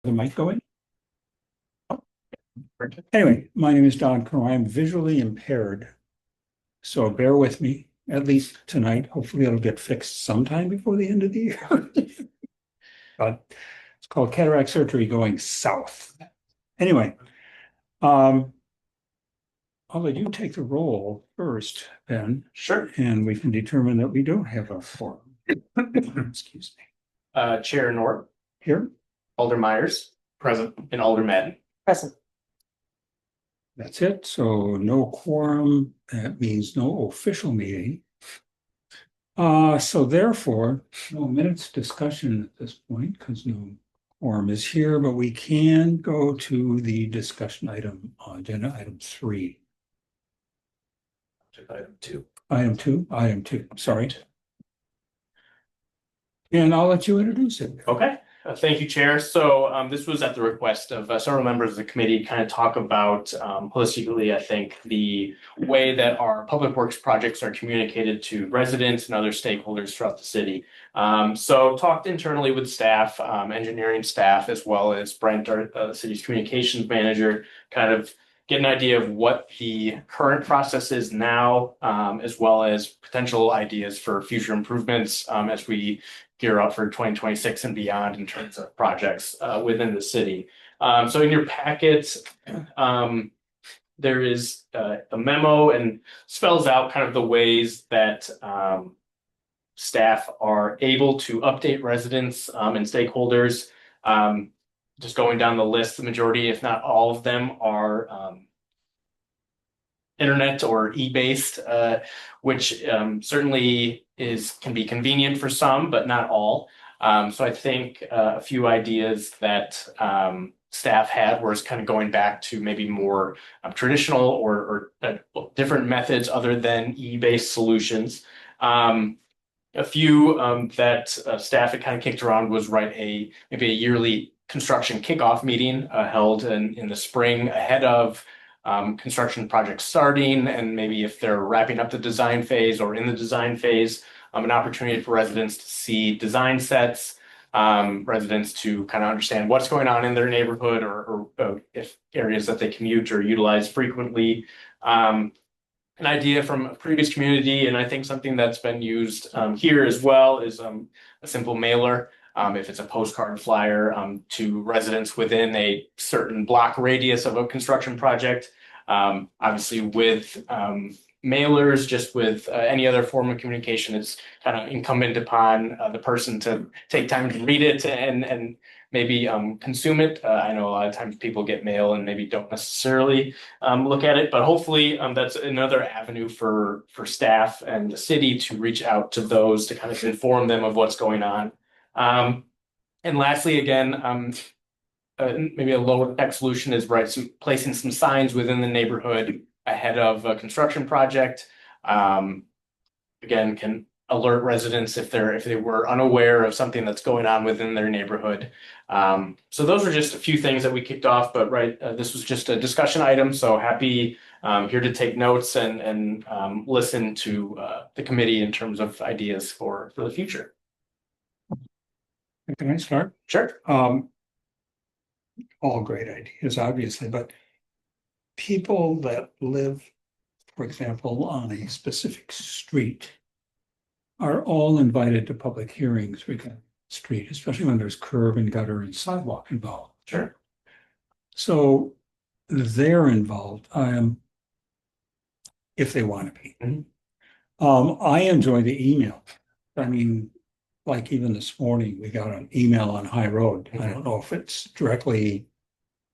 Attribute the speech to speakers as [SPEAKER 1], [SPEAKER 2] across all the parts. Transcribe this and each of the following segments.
[SPEAKER 1] The mic going? Anyway, my name is Don Crow. I'm visually impaired. So bear with me, at least tonight. Hopefully it'll get fixed sometime before the end of the year. But it's called cataract surgery going south. Anyway, I'll let you take the roll first, Ben.
[SPEAKER 2] Sure.
[SPEAKER 1] And we can determine that we don't have a forum. Excuse me.
[SPEAKER 2] Chair Nord,
[SPEAKER 1] Here,
[SPEAKER 2] Alder Myers, present, and Alder Madden.
[SPEAKER 3] Present.
[SPEAKER 1] that's it. So no quorum. That means no official meeting. So therefore, no minutes discussion at this point because no quorum is here, but we can go to the discussion item, agenda item 3. Item two, sorry. And I'll let you introduce it.
[SPEAKER 2] Okay. Thank you, Chair. So this was at the request of several members of the committee, kind of talk about holistically, I think, the way that our public works projects are communicated to residents and other stakeholders throughout the city. So talked internally with staff, engineering staff, as well as Brent, the city's communications manager, kind of get an idea of what the current process is now, as well as potential ideas for future improvements as we gear up for 2026 and beyond in terms of projects within the city. So in your packets, there is a memo and spells out kind of the ways that staff are able to update residents and stakeholders. Just going down the list, the majority, if not all of them, are internet or e-based, which certainly can be convenient for some, but not all. So I think a few ideas that staff had was kind of going back to maybe more traditional or different methods other than e-based solutions. A few that staff had kind of kicked around was maybe a yearly construction kickoff meeting held in the spring ahead of construction projects starting, and maybe if they're wrapping up the design phase or in the design phase, an opportunity for residents to see design sets, residents to kind of understand what's going on in their neighborhood or if areas that they commute or utilize frequently. An idea from a previous community, and I think something that's been used here as well, is a simple mailer. If it's a postcard flyer to residents within a certain block radius of a construction project. Obviously with mailers, just with any other form of communication, it's kind of incumbent upon the person to take time to read it and maybe consume it. I know a lot of times people get mail and maybe don't necessarily look at it, but hopefully that's another avenue for staff and the city to reach out to those to kind of inform them of what's going on. And lastly, again, maybe a lower tech solution is placing some signs within the neighborhood ahead of a construction project. Again, can alert residents if they were unaware of something that's going on within their neighborhood. So those are just a few things that we kicked off, but this was just a discussion item. So happy here to take notes and listen to the committee in terms of ideas for the future.
[SPEAKER 1] Can I start?
[SPEAKER 2] Sure.
[SPEAKER 1] All great ideas, obviously, but people that live, for example, on a specific street are all invited to public hearings regarding the street, especially when there's curb and gutter and sidewalk involved.
[SPEAKER 2] Sure.
[SPEAKER 1] So they're involved, if they want to be.
[SPEAKER 2] Mm-hmm.
[SPEAKER 1] I enjoy the email. I mean, like even this morning, we got an email on High Road.
[SPEAKER 2] Mm-hmm.
[SPEAKER 1] I don't know if it's directly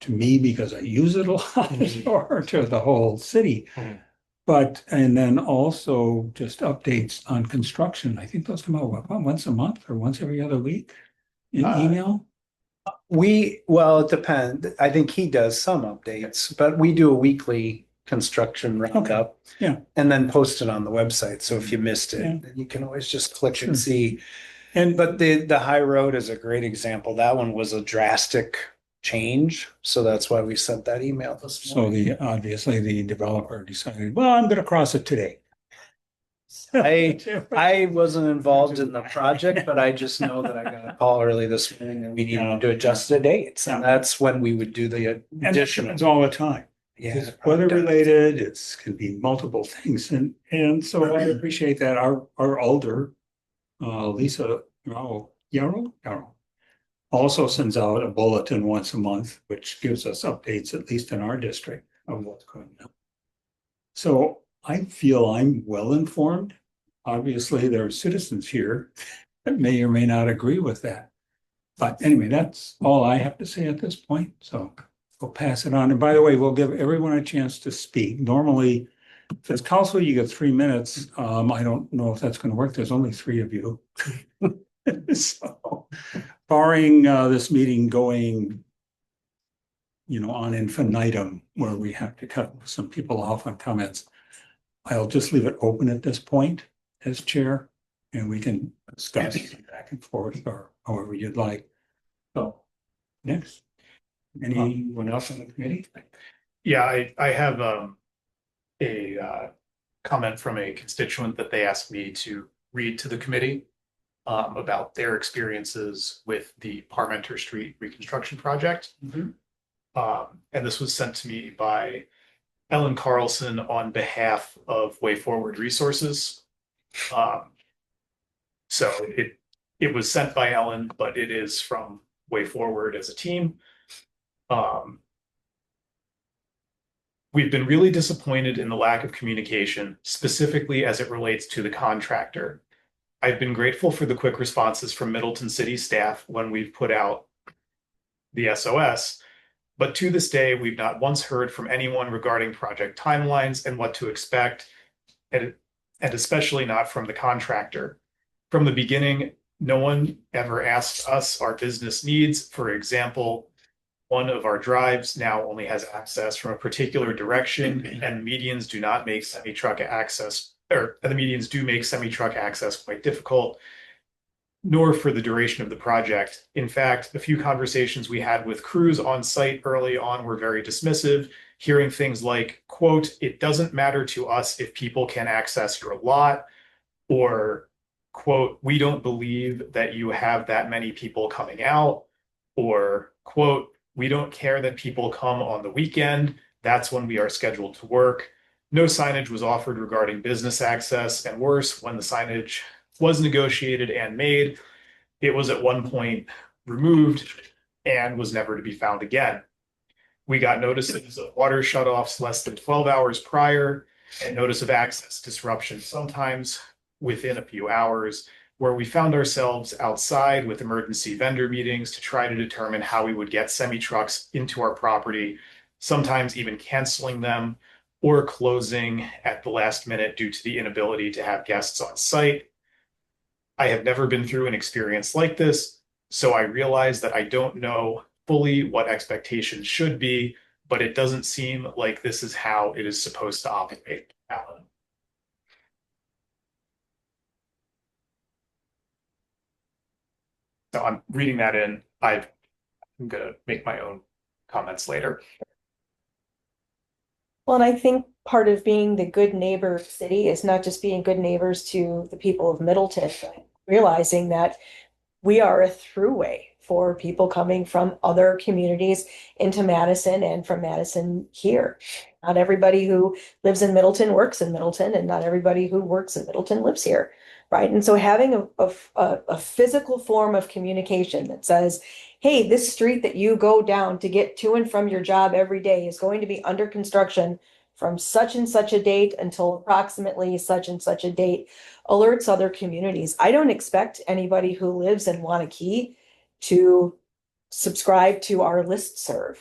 [SPEAKER 1] to me because I use it a lot
[SPEAKER 2] Mm-hmm.
[SPEAKER 1] or to the whole city.
[SPEAKER 2] Mm-hmm.
[SPEAKER 1] But, and then also just updates on construction. I think those come out once a month or once every other week in email.
[SPEAKER 3] Well, it depends. I think he does some updates, but we do a weekly construction roundup.
[SPEAKER 1] Yeah.
[SPEAKER 3] And then post it on the website. So if you missed it, you can always just click and see. But the High Road is a great example. That one was a drastic change. So that's why we sent that email this morning.
[SPEAKER 1] So obviously the developer decided, well, I'm going to cross it today.
[SPEAKER 3] I wasn't involved in the project, but I just know that I got a call early this morning and we needed to adjust the dates. And that's when we would do the
[SPEAKER 1] And it
[SPEAKER 3] additional.
[SPEAKER 1] happens all the time.
[SPEAKER 3] Yeah.
[SPEAKER 1] It's weather related, it's can be multiple things. And so I appreciate that. Our older, Lisa, Yarrow, also sends out a bulletin once a month, which gives us updates, at least in our district, of what's going on. So I feel I'm well informed. Obviously, there are citizens here that may or may not agree with that. But anyway, that's all I have to say at this point. So we'll pass it on. And by the way, we'll give everyone a chance to speak. Normally, if it's council, you get 3 minutes. I don't know if that's going to work. There's only 3 of you. So barring this meeting going, on infinitum where we have to cut some people off on comments, I'll just leave it open at this point as chair, and we can discuss back and forth or however you'd like. So, next, anyone else on the committee?
[SPEAKER 4] Yeah, I have a comment from a constituent that they asked me to read to the committee about their experiences with the Parmenter Street reconstruction project. And this was sent to me by Ellen Carlson on behalf of Way Forward Resources. So it was sent by Ellen, but it is from Way Forward as a team. We've been really disappointed in the lack of communication, specifically as it relates to the contractor. I've been grateful for the quick responses from Middleton City staff when we've put out the SOS, but to this day, we've not once heard from anyone regarding project timelines and what to expect, and especially not from the contractor. From the beginning, no one ever asked us our business needs. For example, one of our drives now only has access from a particular direction, and medians do not make semi-truck access, or the medians do make semi-truck access quite difficult, nor for the duration of the project. In fact, a few conversations we had with crews on site early on were very dismissive, hearing things like, quote, "It doesn't matter to us if people can access your lot," or, quote, "We don't believe that you have that many people coming out," or, quote, "We don't care that people come on the weekend. That's when we are scheduled to work." No signage was offered regarding business access, and worse, when the signage was negotiated and made, it was at one point removed and was never to be found again. We got notices of water shutoffs less than 12 hours prior, and notice of access disruption sometimes within a few hours, where we found ourselves outside with emergency vendor meetings to try to determine how we would get semi-trucks into our property, sometimes even canceling them or closing at the last minute due to the inability to have guests on site. I have never been through an experience like this, so I realize that I don't know fully what expectations should be, but it doesn't seem like this is how it is supposed to operate, Alan. So I'm reading that in. I'm going to make my own comments later.
[SPEAKER 5] Well, and I think part of being the good neighbor city is not just being good neighbors to the people of Middleton, but realizing that we are a throughway for people coming from other communities into Madison and from Madison here. Not everybody who lives in Middleton works in Middleton, and not everybody who works in Middleton lives here, right? And so having a physical form of communication that says, hey, this street that you go down to get to and from your job every day is going to be under construction from such and such a date until approximately such and such a date, alerts other communities. I don't expect anybody who lives in Wanakee to subscribe to our listserv.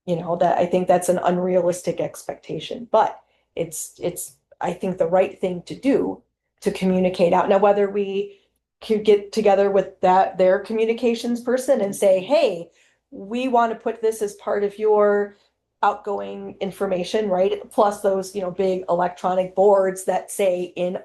[SPEAKER 5] That I think that's an unrealistic expectation, but it's I think the right thing to do to communicate out. Now, whether we could get together with their communications person and say, hey, we want to put this as part of your outgoing information, right? Plus those, big electronic boards that say in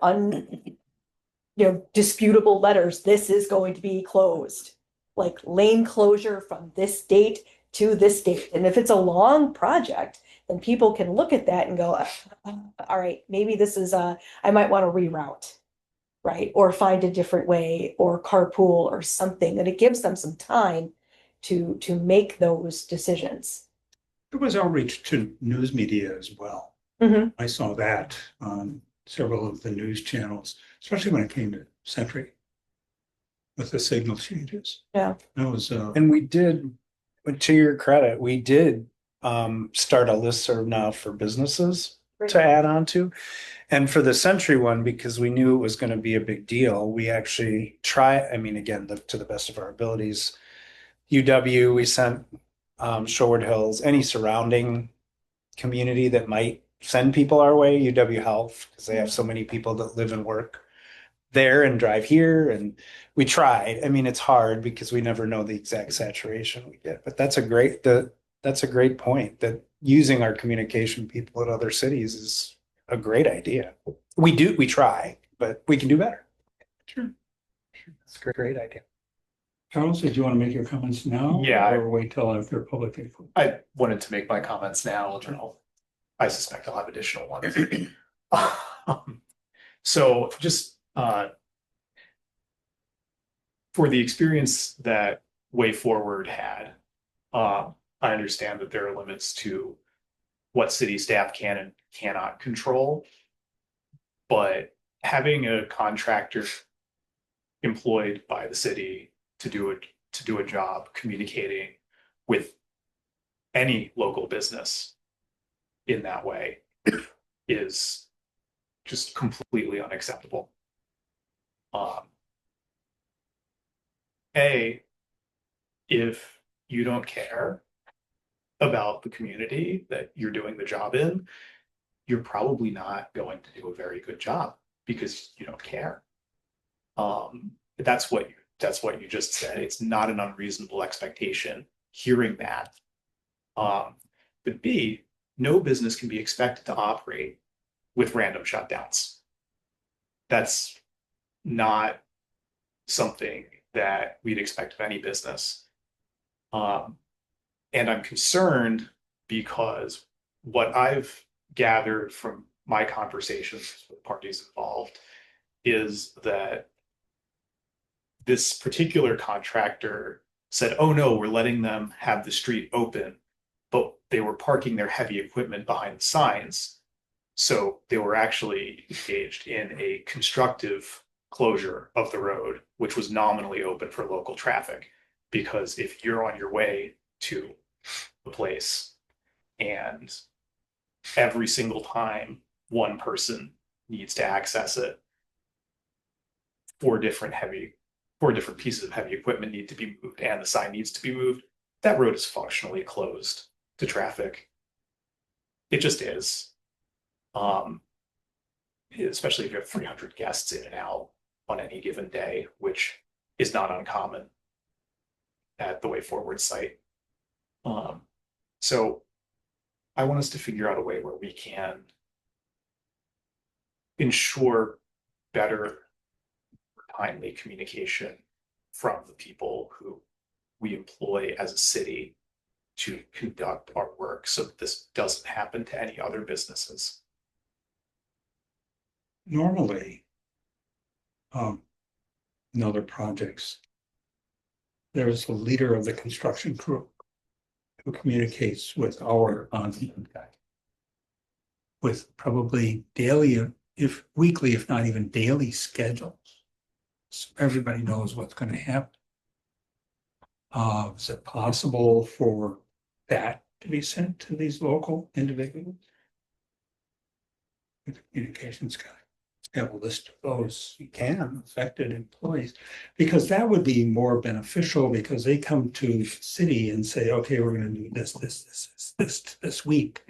[SPEAKER 5] disputable letters, this is going to be closed, like lane closure from this date to this date. And if it's a long project, then people can look at that and go, all right, maybe this is I might want to reroute, right? Or find a different way or carpool or something, that it gives them some time to make those decisions.
[SPEAKER 1] There was outreach to news media as well.
[SPEAKER 5] Mhm.
[SPEAKER 1] I saw that on several of the news channels, especially when it came to Century with the signal changes.
[SPEAKER 5] Yeah.
[SPEAKER 1] That was,
[SPEAKER 3] And we did, to your credit, we did start a listserv now for businesses to add on to. And for the Century one, because we knew it was going to be a big deal, we actually I mean, again, to the best of our abilities, UW, we sent Shoreward Hills, any surrounding community that might send people our way, UW Health, because they have so many people that live and work there and drive here. And we tried. I mean, it's hard because we never know the exact saturation we get, but that's a great point, that using our communication people at other cities is a great idea. We try, but we can do better.
[SPEAKER 1] Sure.
[SPEAKER 3] That's a great idea.
[SPEAKER 1] Charles, did you want to make your comments now?
[SPEAKER 4] Yeah.
[SPEAKER 1] Or wait till after public input?
[SPEAKER 4] I wanted to make my comments now, and I suspect I'll have additional ones. So just for the experience that Way Forward had, I understand that there are limits to what city staff can and cannot control. But having a contractor employed by the city to do a job communicating with any local business in that way is just completely unacceptable. If you don't care about the community that you're doing the job in, you're probably not going to do a very good job because you don't care. That's what you just said. It's not an unreasonable expectation hearing that. But B, no business can be expected to operate with random shutdowns. That's not something that we'd expect of any business. And I'm concerned because what I've gathered from my conversations with parties involved is that this particular contractor said, oh no, we're letting them have the street open, but they were parking their heavy equipment behind the signs. So they were actually engaged in a constructive closure of the road, which was nominally open for local traffic. Because if you're on your way to the place and every single time one person needs to access it, four different pieces of heavy equipment need to be moved and the sign needs to be moved, that road is functionally closed to traffic. It just is. Especially if you have 300 guests in and out on any given day, which is not uncommon at the Way Forward site. So I want us to figure out a way where we can ensure better, timely communication from the people who we employ as a city to conduct our work so that this doesn't happen to any other businesses.
[SPEAKER 1] Normally, in other projects, there's a leader of the construction crew who communicates with our on-hand guy with probably daily, if weekly, if not even daily schedules. So everybody knows what's going to happen. Is it possible for that to be sent to these local individuals? The communications guy have a list of those affected employees, because that would be more beneficial, because they come to the city and say, okay, we're going to do this week,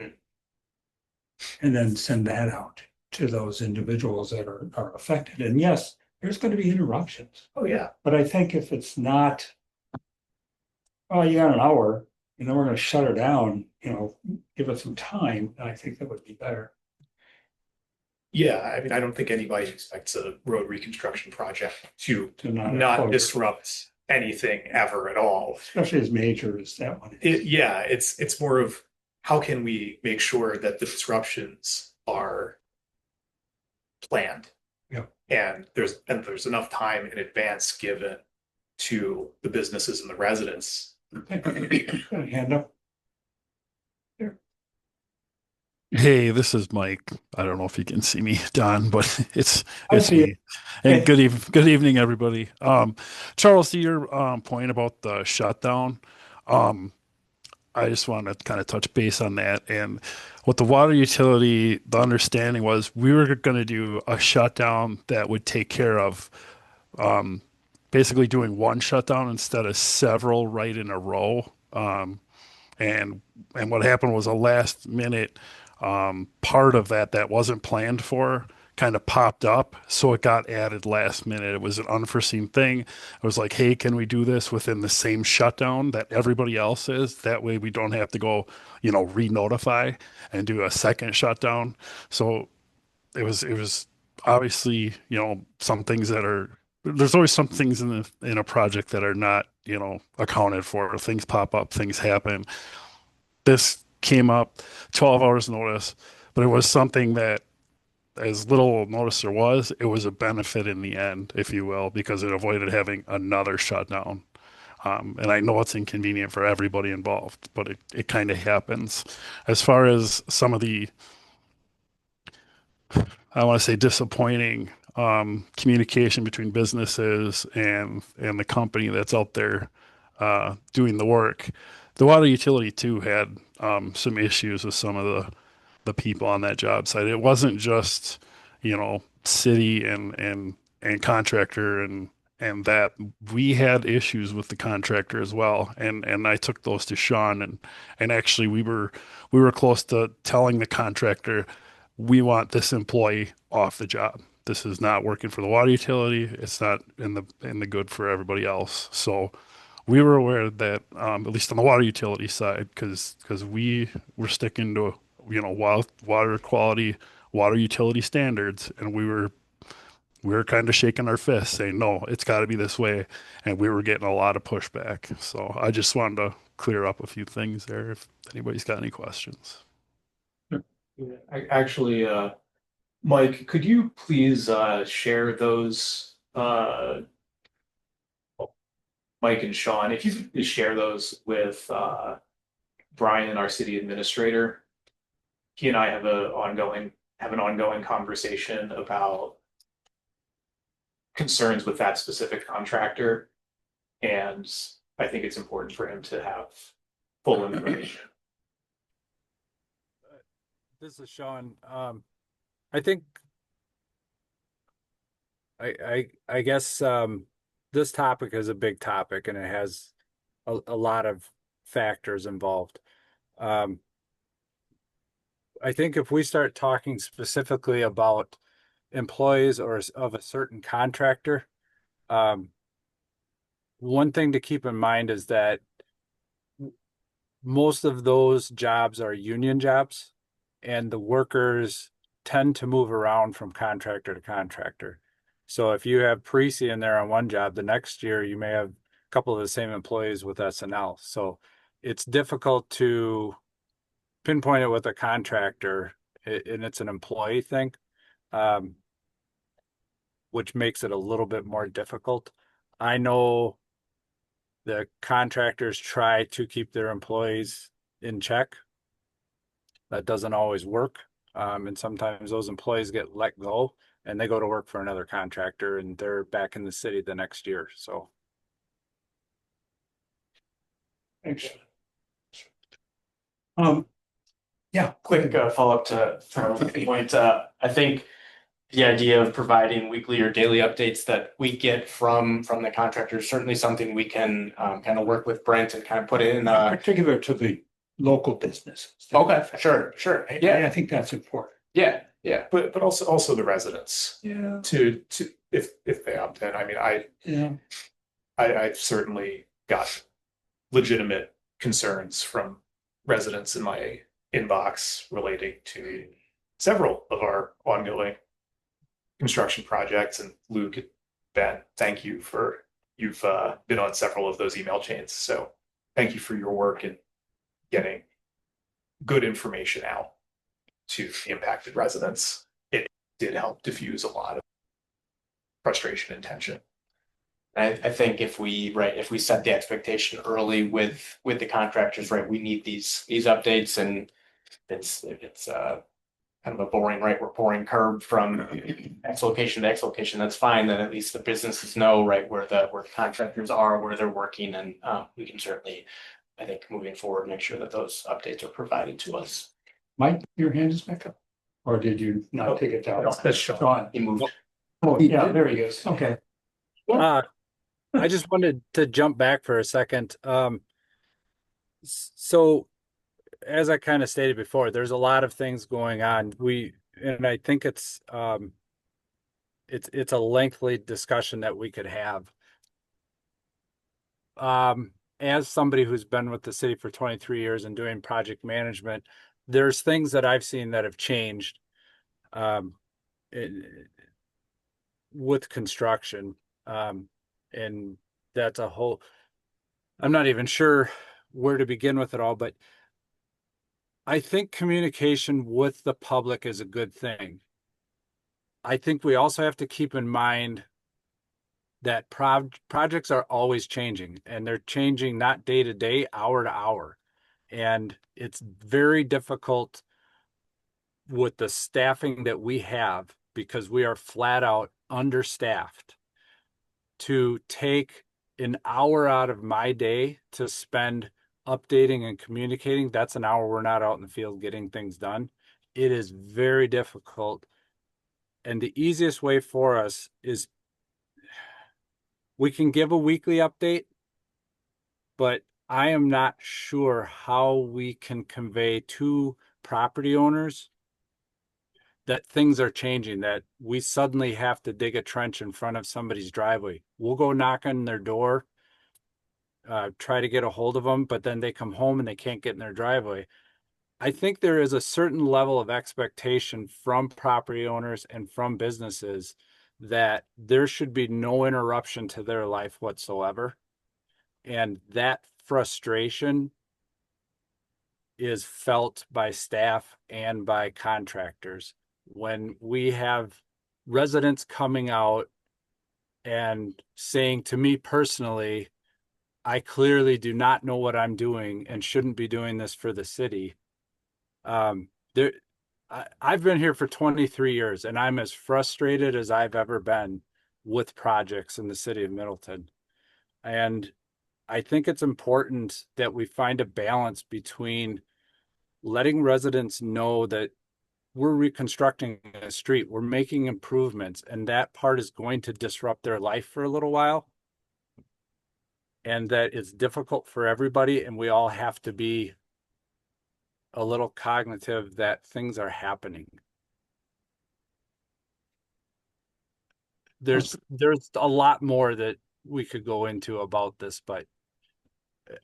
[SPEAKER 1] and then send that out to those individuals that are affected. And yes, there's going to be interruptions.
[SPEAKER 4] Oh yeah.
[SPEAKER 1] But I think if it's not, oh, you got an hour, and then we're going to shut her down, give it some time, I think that would be better.
[SPEAKER 4] Yeah, I mean, I don't think anybody expects a road reconstruction project to
[SPEAKER 1] To not
[SPEAKER 4] not
[SPEAKER 1] close.
[SPEAKER 4] disrupt anything ever at all.
[SPEAKER 1] Especially as major as that one is.
[SPEAKER 4] It's more of how can we make sure that the disruptions are planned.
[SPEAKER 1] Yeah.
[SPEAKER 4] And there's enough time in advance given to the businesses and the residents.
[SPEAKER 1] Hand up.
[SPEAKER 6] Hey, this is Mike. I don't know if you can see me, Don, but
[SPEAKER 1] I
[SPEAKER 6] it's
[SPEAKER 1] see you.
[SPEAKER 6] me. And
[SPEAKER 1] Okay.
[SPEAKER 6] good evening, everybody. Charles, to your point about the shutdown, I just want to kind of touch base on that. And with the water utility, the understanding was we were going to do a shutdown that would take care of basically doing one shutdown instead of several right in a row. And what happened was a last minute part of that wasn't planned for kind of popped up, so it got added last minute. It was an unforeseen thing. It was like, hey, can we do this within the same shutdown that everybody else is? That way we don't have to go, re-notify and do a second shutdown. So it was obviously, some things that are there's always some things in a project that are not, accounted for. Things pop up, things happen. This came up 12 hours notice, but it was something that as little notice there was, it was a benefit in the end, if you will, because it avoided having another shutdown. And I know it's inconvenient for everybody involved, but it kind of happens. As far as some of the, I want to say, disappointing communication between businesses and the company that's out there doing the work, the water utility too had some issues with some of the people on that job site. It wasn't just, city and contractor and that we had issues with the contractor as well. And I took those to Sean and actually we were close to telling the contractor, we want this employee off the job. This is not working for the water utility. It's not in the good for everybody else. So we were aware that at least on the water utility side, because we were sticking to water quality, water utility standards, and we were kind of shaking our fists, saying no, it's got to be this way, and we were getting a lot of pushback. So I just wanted to clear up a few things there. If anybody's got any questions.
[SPEAKER 4] Yeah, actually, Mike, could you please share those, Mike and Sean, if you could please share those with Brian, our city administrator. He and I have an ongoing conversation about concerns with that specific contractor. And I think it's important for him to have full information.
[SPEAKER 7] This is Sean. I think I guess this topic is a big topic and it has a lot of factors involved. I think if we start talking specifically about employees or of a certain contractor, one thing to keep in mind is that most of those jobs are union jobs and the workers tend to move around from contractor to contractor. So if you have Parisi in there on one job, the next year you may have a couple of the same employees with SNL. So it's difficult to pinpoint it with a contractor, and it's an employee thing, which makes it a little bit more difficult. I know the contractors try to keep their employees in check. That doesn't always work. And sometimes those employees get let go and they go to work for another contractor and they're back in the city the next year. So.
[SPEAKER 1] Thanks.
[SPEAKER 2] Yeah, quick follow-up to Charles' point. I think the idea of providing weekly or daily updates that we get from the contractor is certainly something we can kind of work with Brent and kind of put in.
[SPEAKER 1] Particular to the local businesses.
[SPEAKER 2] Okay, sure.
[SPEAKER 1] I think that's important.
[SPEAKER 2] Yeah.
[SPEAKER 4] But also the residents.
[SPEAKER 1] Yeah.
[SPEAKER 4] To if they opt in. I mean, I've certainly got legitimate concerns from residents in my inbox relating to several of our ongoing construction projects. And Luke, Ben, thank you for you've been on several of those email chains. So thank you for your work in getting good information out to the impacted residents. It did help diffuse a lot of frustration and tension.
[SPEAKER 2] I think if we set the expectation early with the contractors, right, we need these updates, and it's kind of a boring, right, we're pouring curb from X location to X location, that's fine, then at least the businesses know, right, where the contractors are, where they're working, and we can certainly, I think, moving forward, make sure that those updates are provided to us.
[SPEAKER 1] Mike, your hand is back up, or did you not take it down?
[SPEAKER 4] That's Sean.
[SPEAKER 1] Sean.
[SPEAKER 2] He moved.
[SPEAKER 1] Oh, yeah, there he goes. Okay.
[SPEAKER 7] I just wanted to jump back for a second. So as I kind of stated before, there's a lot of things going on. And I think it's a lengthy discussion that we could have. As somebody who's been with the city for 23 years and doing project management, there's things that I've seen that have changed with construction. And that's a whole, I'm not even sure where to begin with it all, but I think communication with the public is a good thing. I think we also have to keep in mind that projects are always changing, and they're changing not day to day, hour to hour. And it's very difficult with the staffing that we have, because we are flat out understaffed, to take an hour out of my day to spend updating and communicating. That's an hour we're not out in the field getting things done. It is very difficult. And the easiest way for us is we can give a weekly update, but I am not sure how we can convey to property owners that things are changing, that we suddenly have to dig a trench in front of somebody's driveway. We'll go knock on their door, try to get a hold of them, but then they come home and they can't get in their driveway. I think there is a certain level of expectation from property owners and from businesses that there should be no interruption to their life whatsoever. And that frustration is felt by staff and by contractors when we have residents coming out and saying to me personally, I clearly do not know what I'm doing and shouldn't be doing this for the city. I've been here for 23 years, and I'm as frustrated as I've ever been with projects in the city of Middleton. And I think it's important that we find a balance between letting residents know that we're reconstructing a street, we're making improvements, and that part is going to disrupt their life for a little while. And that it's difficult for everybody, and we all have to be a little cognitive that things are happening. There's a lot more that we could go into about this, but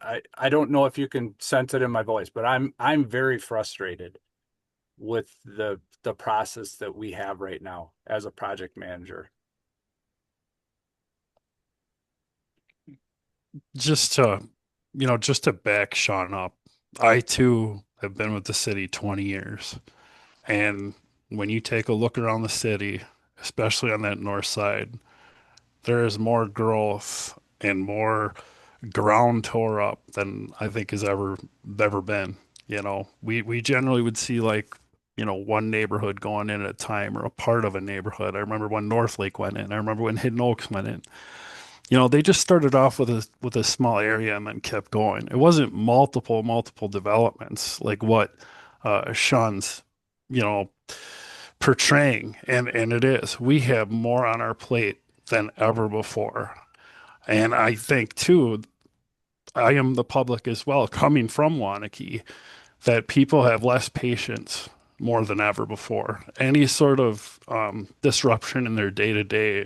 [SPEAKER 7] I don't know if you can sense it in my voice, but I'm very frustrated with the process that we have right now as a project manager.
[SPEAKER 6] Just to back Sean up, I too have been with the city 20 years. And when you take a look around the city, especially on that north side, there is more growth and more ground tore up than I think has ever been. We generally would see like, one neighborhood going in at a time, or a part of a neighborhood. I remember when North Lake went in. I remember when Hidden Oaks went in. They just started off with a small area and then kept going. It wasn't multiple developments like what Sean's, portraying, and it is. We have more on our plate than ever before. And I think too, I am the public as well, coming from Wanakee, that people have less patience more than ever before. Any sort of disruption in their day to day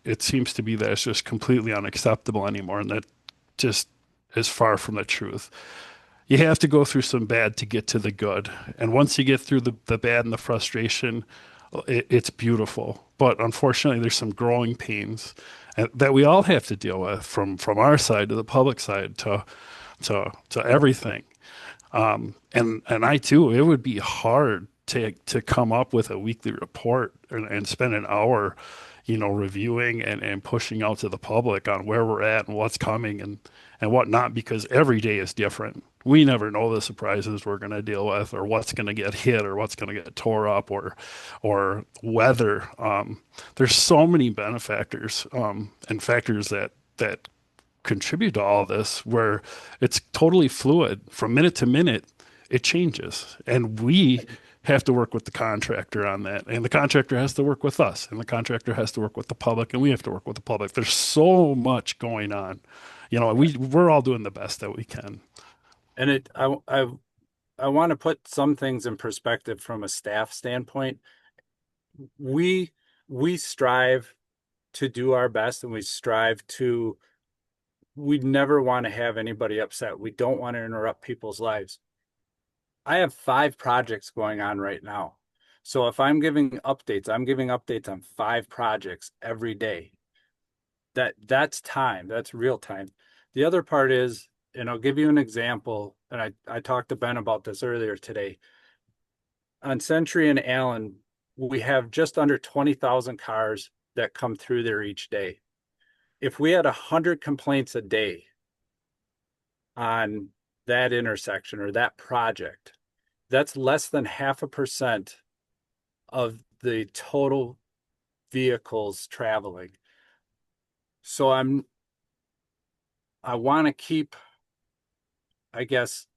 [SPEAKER 6] it seems to be that it's just completely unacceptable anymore, and that just is far from the truth. You have to go through some bad to get to the good, and once you get through the bad and the frustration, it's beautiful. But unfortunately, there's some growing pains, and that we all have to deal with from our side to the public side to everything. And I too, it would be hard to come up with a weekly report and spend an hour, reviewing and pushing out to the public on where we're at and what's coming and whatnot, because every day is different. We never know the surprises we're going to deal with, or what's going to get hit, or what's going to get tore up, or weather. There's so many benefactors and factors that contribute to all this, where it's totally fluid from minute to minute. It changes, and we have to work with the contractor on that, and the contractor has to work with us, and the contractor has to work with the public, and we have to work with the public. There's so much going on. We're all doing the best that we can.
[SPEAKER 7] And I want to put some things in perspective from a staff standpoint. We strive to do our best, and we never want to have anybody upset. We don't want to interrupt people's lives. I have 5 projects going on right now. So if I'm giving updates on 5 projects every day. That's time. That's real time. The other part is, and I'll give you an example, and I talked to Ben about this earlier today. On Century and Allen, we have just under 20,000 cars that come through there each day. If we had 100 complaints a day on that intersection or that project, that's less than 0.5% of the total vehicles traveling. So I want to keep, I guess,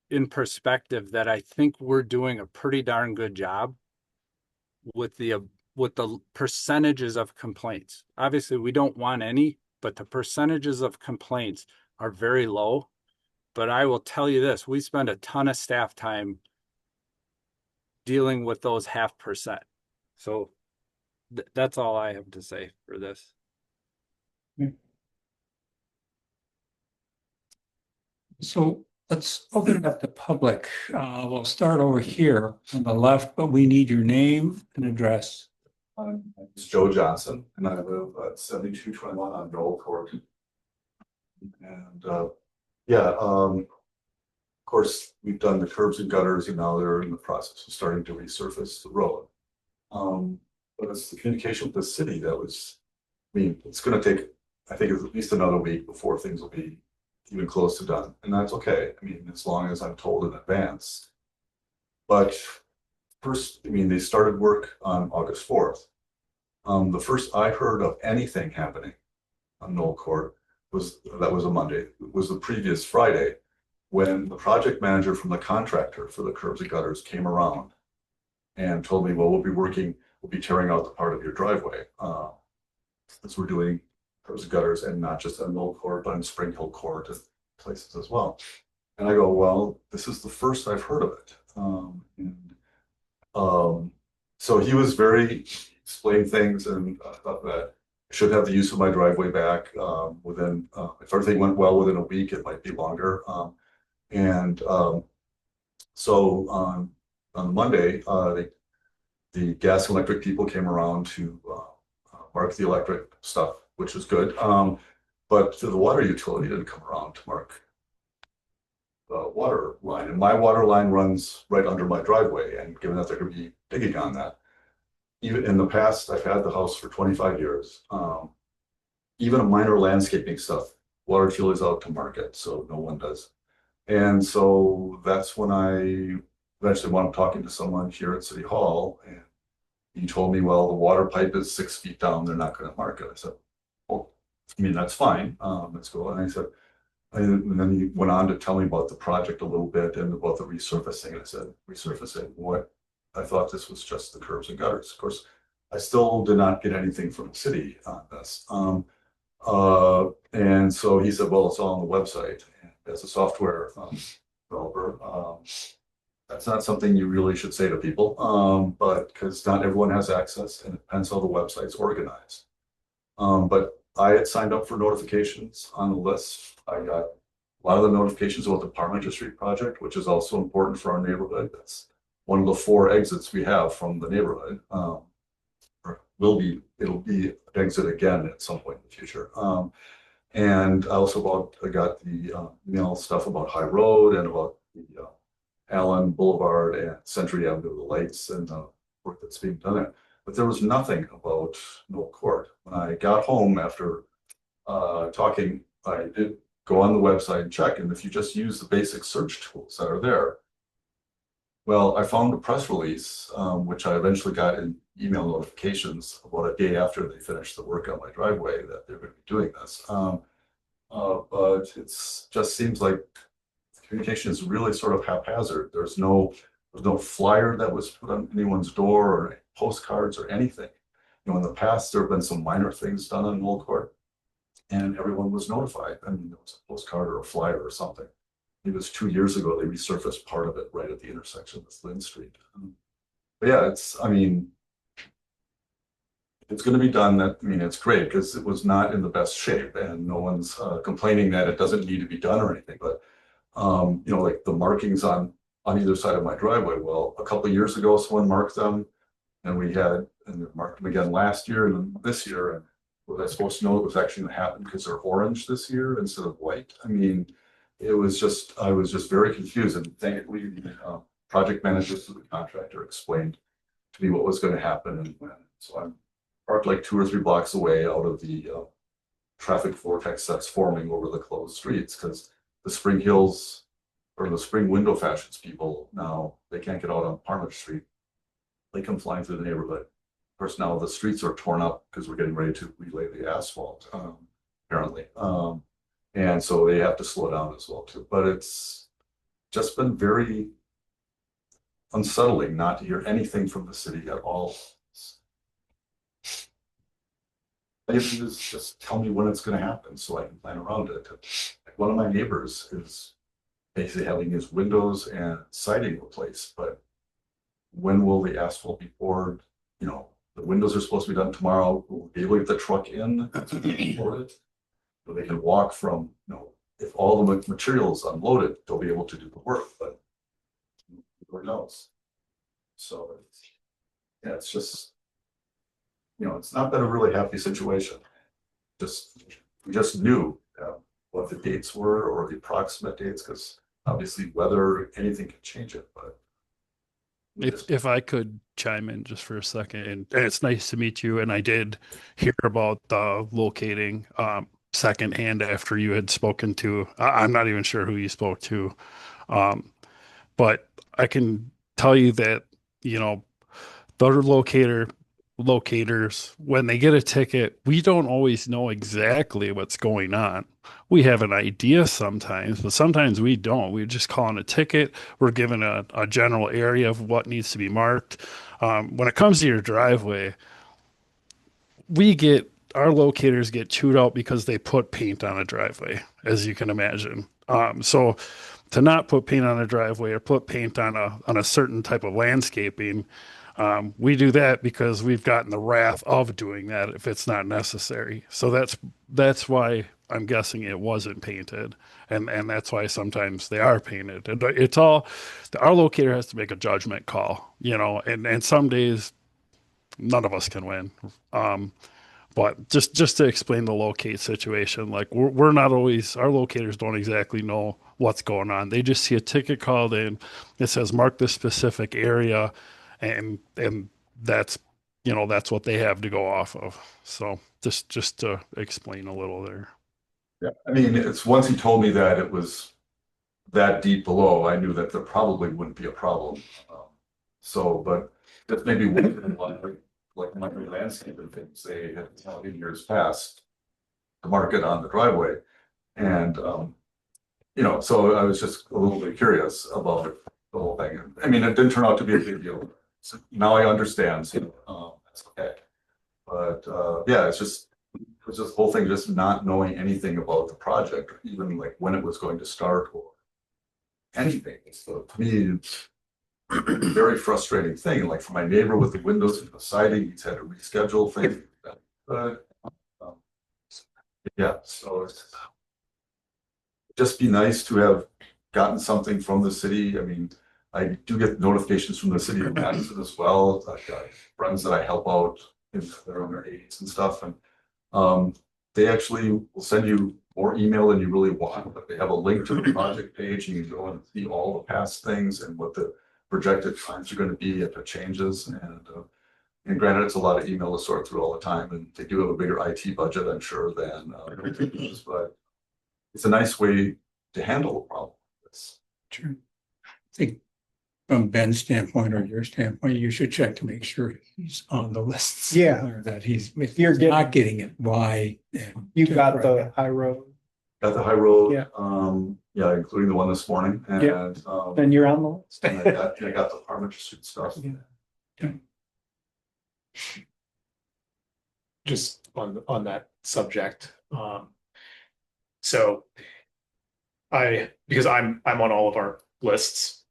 [SPEAKER 7] in perspective that I think we're doing a pretty darn good job with the percentages of complaints. Obviously, we don't want any, but the percentages of complaints are very low. But I will tell you this, we spend a ton of staff time dealing with those 0.5%. So that's all I have to say for this.
[SPEAKER 1] So let's open it up to public. We'll start over here on the left, but we need your name and address.
[SPEAKER 8] It's Joe Johnson, and I live at 7221 on Knoll Court. And of course, we've done the curbs and gutters, and now they're in the process of starting to resurface the road. But it's the communication with the city that was, it's going to take, I think, at least another week before things will be even close to done, and that's okay. As long as I'm told in advance. But first, they started work on August 4th. The first I heard of anything happening on Knoll Court was a Monday. It was the previous Friday when the project manager from the contractor for the curbs and gutters came around and told me, well, we'll be tearing out the part of your driveway. As we're doing curbs and gutters, and not just on Knoll Court, but on Spring Hill Court and places as well. And I go, well, this is the first I've heard of it. So he was explained things, and I thought that I should have the use of my driveway back within, if everything went well, within a week. It might be longer. So on Monday, the gas and electric people came around to mark the electric stuff, which was good. But the water utility didn't come around to mark the water line. And my water line runs right under my driveway. And given that they're going to be digging on that, even in the past, I've had the house for 25 years. Even a minor landscaping stuff, water utilities out to mark it, so no one does. And so that's when I eventually wound up talking to someone here at City Hall, and he told me, well, the water pipe is 6 feet down, they're not going to mark it. I said, well, that's fine. Let's go. And I said, and then he went on to tell me about the project a little bit and about the resurfacing. And I said, resurfacing what? I thought this was just the curbs and gutters. Of course, I still did not get anything from the city on this. And so he said, well, it's all on the website. And as a software developer, that's not something you really should say to people, but because not everyone has access, and it depends how the website's organized. But I had signed up for notifications on the list. I got a lot of the notifications about the Parmenter Street project, which is also important for our neighborhood. That's one of the 4 exits we have from the neighborhood. or it'll be an exit again at some point in the future. And I got the email stuff about High Road and about the Allen Boulevard and Century Avenue, the lights and the work that's being done there. But there was nothing about Knoll Court. When I got home after talking, I did go on the website and check, and if you just use the basic search tools that are there, well, I found a press release, which I eventually got in email notifications about a day after they finished the work on my driveway that they're going to be doing this. But it's just seems like communication is really sort of haphazard. There's no flyer that was put on anyone's door or postcards or anything. You know, in the past, there have been some minor things done on Knoll Court, and everyone was notified. I mean, there was a postcard or a flyer or something. It was 2 years ago, they resurfaced part of it right at the intersection with Lynn Street. But yeah, I mean, it's going to be done. It's great because it was not in the best shape, and no one's complaining that it doesn't need to be done or anything. But you know, like the markings on either side of my driveway. Well, a couple of years ago, someone marked them, and they marked them again last year and then this year. And was I supposed to know it was actually going to happen because they're orange this year instead of white? I mean, I was just very confused. And thankfully, the project manager to the contractor explained to me what was going to happen and when. So I'm parked like 2 or 3 blocks away out of the traffic vortex that's forming over the closed streets because the Spring Hills or the Spring Window Fashions people now they can't get out on Parma Street. They come flying through the neighborhood. Of course, now the streets are torn up because we're getting ready to relay the asphalt, apparently. And so they have to slow down as well too. But it's just been very unsettling not to hear anything from the city at all. If you just tell me when it's going to happen so I can plan around it. Like one of my neighbors is basically having his windows and siding replaced, but when will the asphalt be poured? You know, the windows are supposed to be done tomorrow. Will we be able to get the truck in for it? So they can walk from, you know, if all the material is unloaded, they'll be able to do the work, but who knows? So yeah, it's just, you know, it's not been a really happy situation. We just knew what the dates were or the approximate dates, because obviously weather, anything can change it. But
[SPEAKER 6] if I could chime in just for a second, and it's nice to meet you. And I did hear about the locating secondhand after you had spoken to. I'm not even sure who you spoke to, but I can tell you that you know the locators, when they get a ticket, we don't always know exactly what's going on. We have an idea sometimes, but sometimes we don't. We just call in a ticket. We're given a general area of what needs to be marked. When it comes to your driveway, our locators get chewed out because they put paint on a driveway, as you can imagine. So to not put paint on a driveway or put paint on a certain type of landscaping, we do that because we've gotten the wrath of doing that if it's not necessary. So that's why I'm guessing it wasn't painted, and that's why sometimes they are painted. And it's all our locator has to make a judgment call, you know. And some days none of us can win. But just to explain the locate situation, like we're not always, our locators don't exactly know what's going on. They just see a ticket called in. It says mark this specific area, and that's that's what they have to go off of. So just to explain a little there.
[SPEAKER 8] yeah, I mean, it's once he told me that it was that deep below, I knew that there probably wouldn't be a problem. But that's maybe one thing like my landscape and things they had in years past to mark it on the driveway. And you know, so I was just a little bit curious about the whole thing. I mean, it didn't turn out to be a big deal. So now I understand, so that's okay. But yeah, it was just the whole thing, just not knowing anything about the project, or even like when it was going to start or anything. So to me, very frustrating thing. Like for my neighbor with the windows and the siding, he's had to reschedule things. But yeah, so it's just be nice to have gotten something from the city. I mean, I do get notifications from the city of Madison as well. I've got friends that I help out if they're on their aids and stuff, and they actually will send you more email than you really want, but they have a link to the project page, and you can go and see all the past things and what the projected times are going to be if it changes. And granted, it's a lot of email to sort through all the time, and they do have a bigger IT budget, I'm sure, than Middleton does, but it's a nice way to handle the problem.
[SPEAKER 1] True. I think from Ben's standpoint or your standpoint, you should check to make sure he's on the lists.
[SPEAKER 3] Yeah.
[SPEAKER 1] Or that he's, if
[SPEAKER 3] You're
[SPEAKER 1] you're not getting it, why?
[SPEAKER 3] You got the high road,
[SPEAKER 8] Got the high road,
[SPEAKER 3] Yeah.
[SPEAKER 8] yeah, including the one this morning, and
[SPEAKER 3] then you're on the list.
[SPEAKER 8] and I got the Parliament Street stuff.
[SPEAKER 1] Yeah.
[SPEAKER 4] Just on that subject. So because I'm on all of our lists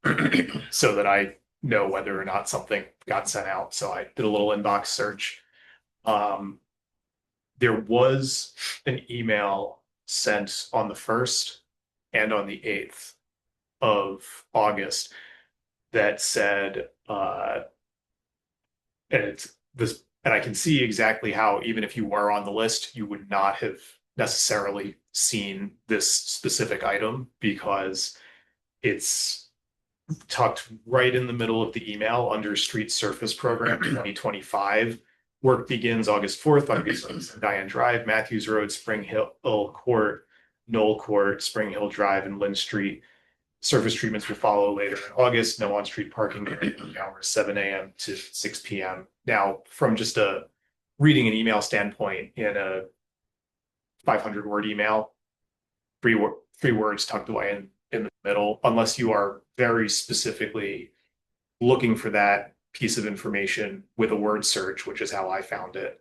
[SPEAKER 4] so that I know whether or not something got sent out. So I did a little inbox search. There was an email sent on the 1st and on the 8th of August that said, and it's this, and I can see exactly how, even if you were on the list, you would not have necessarily seen this specific item because it's tucked right in the middle of the email under Street Surface Program 2025. Work begins August 4th on Diane Drive, Matthews Road, Spring Hill Court, Knoll Court, Spring Hill Drive, and Lynn Street. Surface treatments will follow later in August. No on-street parking during hours 7 a.m. to 6 p.m. Now, from just a reading an email standpoint, in a 500-word email, three words tucked away in the middle, unless you are very specifically looking for that piece of information with a word search, which is how I found it,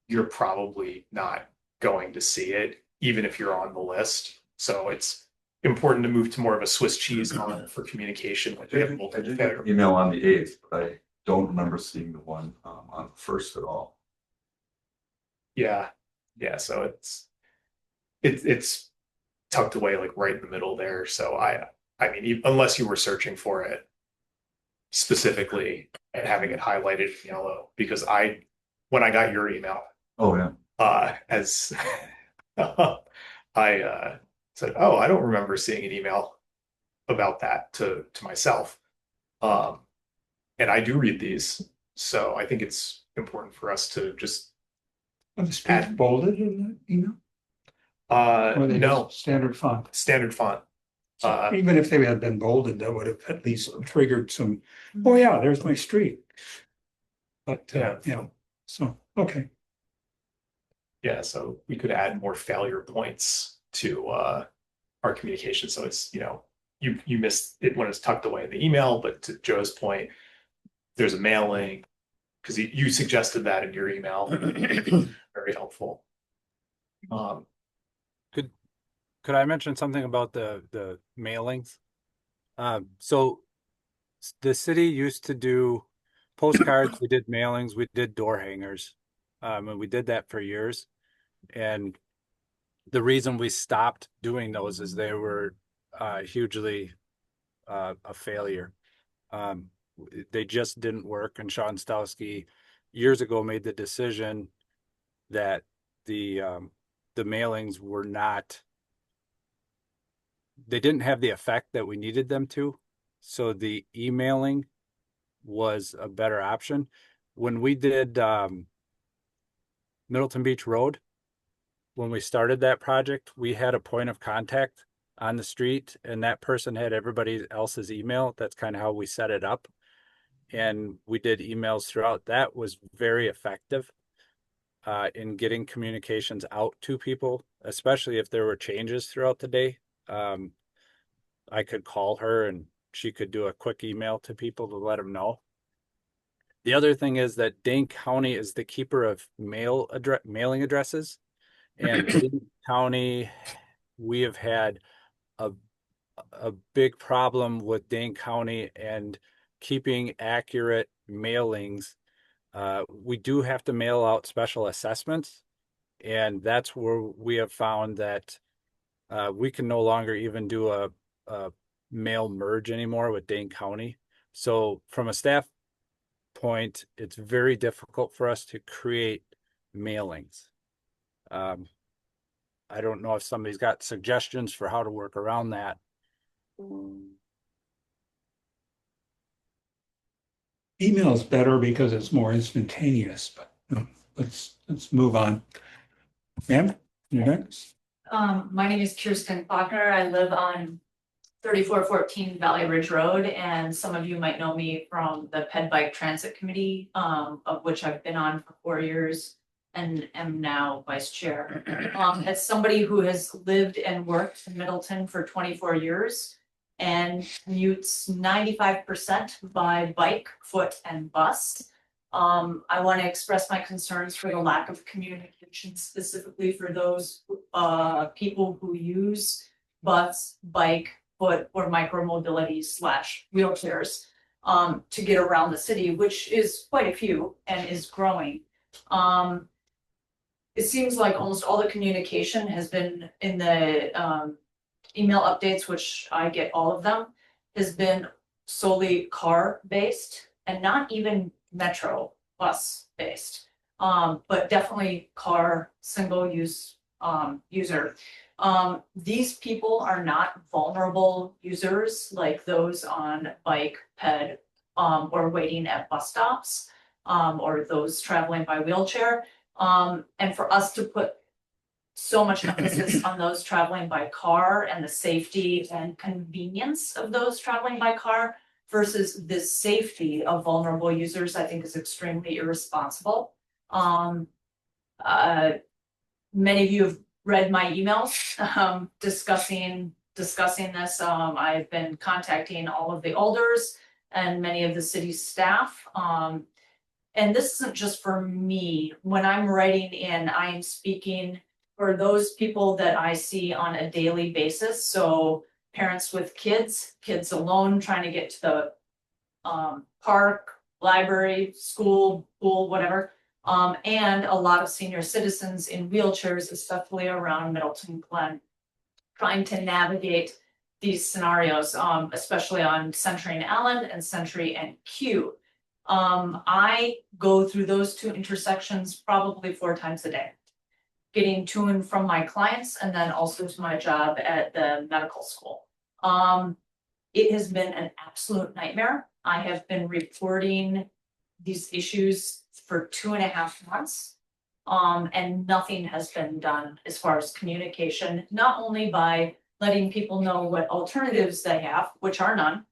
[SPEAKER 4] you're probably not going to see it, even if you're on the list. So it's important to move to more of a Swiss cheese model for communication.
[SPEAKER 8] I did get an email on the 8th, but I don't remember seeing the one on the 1st at all.
[SPEAKER 4] Yeah. So it's tucked away like right in the middle there. So I mean, unless you were searching for it specifically and having it highlighted in yellow, because when I got your email,
[SPEAKER 8] Oh yeah,
[SPEAKER 4] as I said, oh, I don't remember seeing an email about that to myself. And I do read these, so I think it's important for us to just
[SPEAKER 1] Are the streets bolded in that email? Or they
[SPEAKER 4] no,
[SPEAKER 1] just standard font?
[SPEAKER 4] standard font.
[SPEAKER 1] Even if they had been bolded, that would have at least triggered some, oh yeah, there's my street. But, so, okay.
[SPEAKER 4] Yeah, so we could add more failure points to our communication. So it's, you missed it when it's tucked away in the email, but to Joe's point, there's a mailing, because you suggested that in your email. Very helpful.
[SPEAKER 7] Could I mention something about the mailings? So the city used to do postcards, we did mailings, we did door hangers. And we did that for years. And the reason we stopped doing those is they were hugely a failure. They just didn't work. And Sean Stowski years ago made the decision that the mailings were not, they didn't have the effect that we needed them to. So the emailing was a better option. When we did Middleton Beach Road, when we started that project, we had a point of contact on the street, and that person had everybody else's email. That's kind of how we set it up. And we did emails throughout. That was very effective in getting communications out to people, especially if there were changes throughout the day. I could call her and she could do a quick email to people to let them know. The other thing is that Dane County is the keeper of mailing addresses. And Dane County, we have had a big problem with Dane County and keeping accurate mailings. We do have to mail out special assessments, and that's where we have found that we can no longer even do a mail merge anymore with Dane County. So from a staff point, it's very difficult for us to create mailings. I don't know if somebody's got suggestions for how to work around that.
[SPEAKER 1] Email is better because it's more instantaneous, but let's move on. Ma'am, you're next.
[SPEAKER 9] My name is Kirsten Faulkner. I live on 3414 Valley Ridge Road, and some of you might know me from the Ped Bike Transit Committee, of which I've been on for 4 years and am now vice chair. As somebody who has lived and worked in Middleton for 24 years and commutes 95% by bike, foot, and bus, I want to express my concerns for the lack of communication, specifically for those people who use bus, bike, foot, or micromobility / wheelchairs to get around the city, which is quite a few and is growing. It seems like almost all the communication has been in the email updates, which I get all of them, has been solely car based and not even metro bus based, but definitely car single use user. These people are not vulnerable users like those on bike, ped, or waiting at bus stops, or those traveling by wheelchair. And for us to put so much emphasis on those traveling by car and the safety and convenience of those traveling by car versus the safety of vulnerable users, I think is extremely irresponsible. Many of you have read my emails discussing this. I've been contacting all of the alders and many of the city's staff. And this isn't just for me. When I'm writing in, I am speaking for those people that I see on a daily basis. So parents with kids alone trying to get to the park, library, school, pool, whatever. And a lot of senior citizens in wheelchairs, especially around Middleton Glen, trying to navigate these scenarios, especially on Century and Allen and Century and Q. I go through those two intersections probably 4 times a day, getting to and from my clients and then also to my job at the medical school. It has been an absolute nightmare. I have been reporting these issues for 2.5 months, and nothing has been done as far as communication, not only by letting people know what alternatives they have, which are none.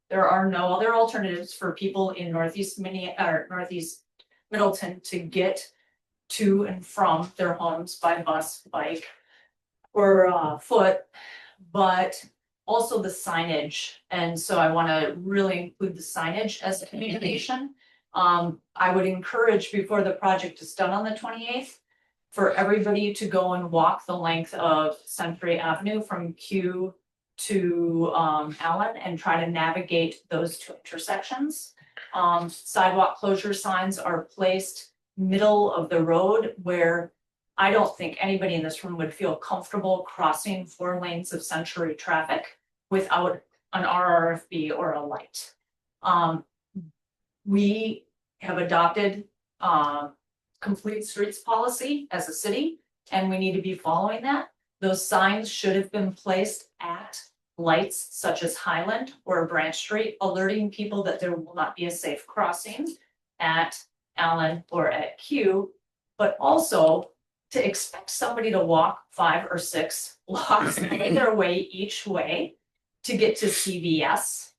[SPEAKER 9] There are no other alternatives for people in Northeast Middleton to get to and from their homes by bus, bike, or foot, but also the signage. And so I want to really include the signage as communication. I would encourage, before the project is done on the 28th, for everybody to go and walk the length of Century Avenue from Q to Allen and try to navigate those two intersections. Sidewalk closure signs are placed middle of the road where I don't think anybody in this room would feel comfortable crossing 4 lanes of Century traffic without an RRFB or a light. We have adopted complete streets policy as a city, and we need to be following that. Those signs should have been placed at lights such as Highland or Branch Street, alerting people that there will not be a safe crossing at Allen or at Q, but also to expect somebody to walk 5 or 6 blocks their way each way to get to CVS,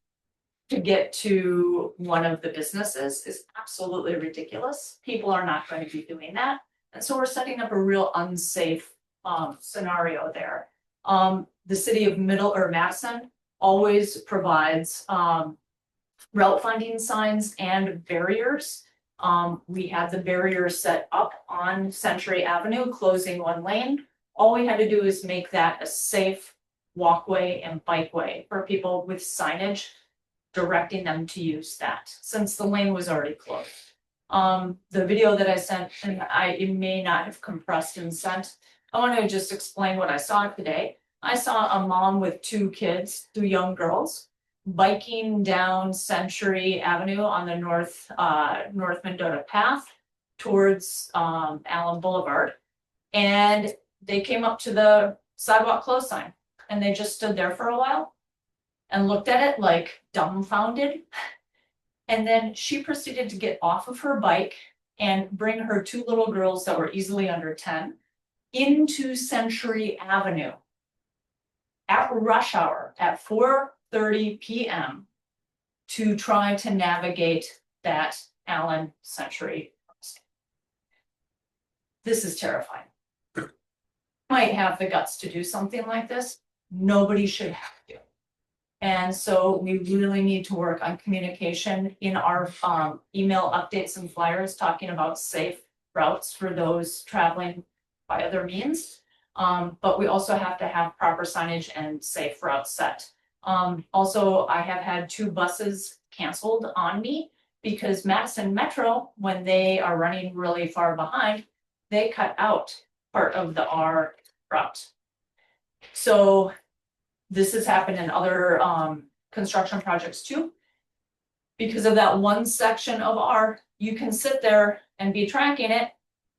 [SPEAKER 9] to get to one of the businesses is absolutely ridiculous. People are not going to be doing that. And so we're setting up a real unsafe scenario there. The city of Madison always provides route funding signs and barriers. We had the barrier set up on Century Avenue, closing 1 lane. All we had to do is make that a safe walkway and bikeway for people with signage directing them to use that, since the lane was already closed. The video that I sent, and it may not have compressed and sent, I want to just explain what I saw today. I saw a mom with 2 kids, 2 young girls, biking down Century Avenue on the North Mendota path towards Allen Boulevard. And they came up to the sidewalk close sign and they just stood there for a while and looked at it like dumbfounded. And then she proceeded to get off of her bike and bring her two little girls that were easily under 10 into Century Avenue at rush hour at 4:30 p.m. to try to navigate that Allen Century. This is terrifying. Might have the guts to do something like this. Nobody should have to. And so we really need to work on communication in our email updates and flyers talking about safe routes for those traveling by other means. But we also have to have proper signage and safe routes set. Also, I have had 2 buses canceled on me because Madison Metro, when they are running really far behind, they cut out part of the R route. So this has happened in other construction projects too. Because of that one section of R, you can sit there and be tracking it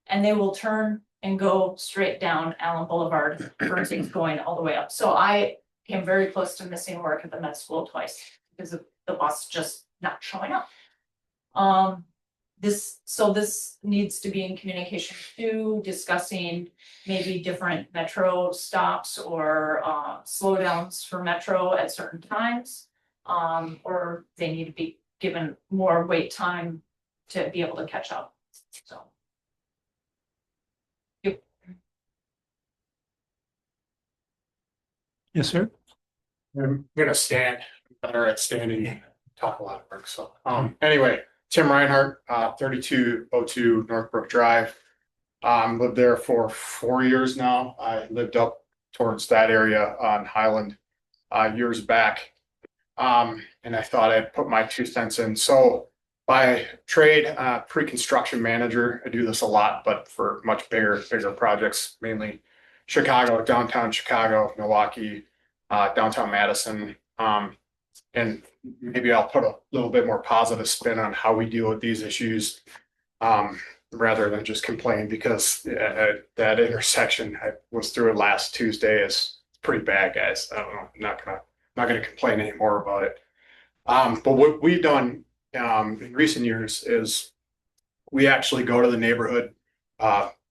[SPEAKER 9] and they will turn and go straight down Allen Boulevard versus going all the way up. So I came very close to missing work at the med school twice because of the bus just not showing up. This needs to be in communication too, discussing maybe different metro stops or slowdowns for metro at certain times. Or they need to be given more wait time to be able to catch up. So. Yep.
[SPEAKER 1] Yes, sir.
[SPEAKER 10] I'm gonna stand better at standing, talk a lot of work. So anyway, Tim Reinhardt, 3202 Northbrook Drive. Lived there for 4 years now. I lived up towards that area on Highland years back. And I thought I'd put my 2 cents in. So by trade, pre-construction manager, I do this a lot, but for much bigger projects, mainly Chicago, downtown Chicago, Milwaukee, downtown Madison. And maybe I'll put a little bit more positive spin on how we deal with these issues, rather than just complain, because that intersection, I was through it last Tuesday, is pretty bad, guys. I don't know, I'm not gonna complain anymore about it. But what we've done in recent years is we actually go to the neighborhood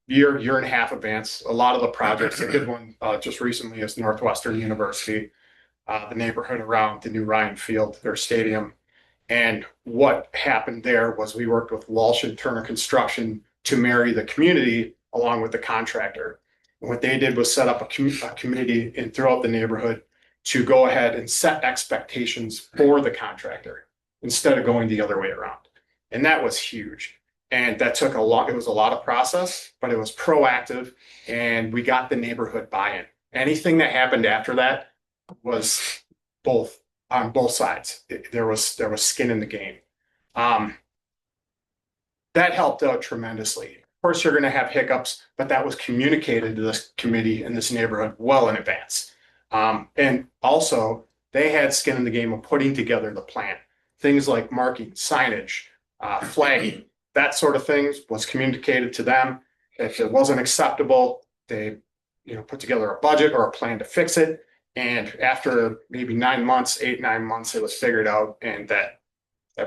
[SPEAKER 10] year and a half advance. A lot of the projects, a good one just recently is Northwestern University, the neighborhood around the new Ryan Field, their stadium. And what happened there was we worked with Walsh and Turner Construction to marry the community along with the contractor. And what they did was set up a committee and throughout the neighborhood to go ahead and set expectations for the contractor instead of going the other way around. And that was huge. And that took it was a lot of process, but it was proactive and we got the neighborhood buy-in. Anything that happened after that was on both sides. There was skin in the game. That helped out tremendously. Of course, you're going to have hiccups, but that was communicated to this committee in this neighborhood well in advance. And also, they had skin in the game of putting together the plan. Things like marking, signage, flagging, that sort of things was communicated to them. If it wasn't acceptable, they put together a budget or a plan to fix it. And after maybe 9 months, 8-9 months, it was figured out, and that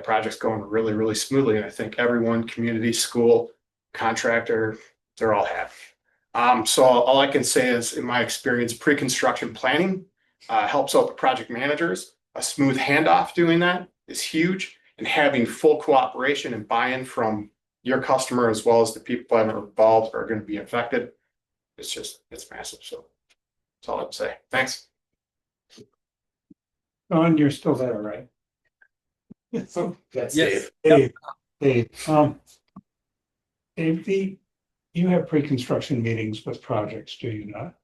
[SPEAKER 10] project's going really, really smoothly. And I think everyone, community, school, contractor, they're all happy. So all I can say is, in my experience, pre-construction planning helps out the project managers. A smooth handoff doing that is huge, and having full cooperation and buy-in from your customer as well as the people that are involved are going to be affected. It's massive. So that's all I'd say. Thanks.
[SPEAKER 1] Don, you're still there, right? So
[SPEAKER 3] That's
[SPEAKER 7] Yes.
[SPEAKER 3] Dave.
[SPEAKER 1] Dave, Dave, you have pre-construction meetings with projects, do you not?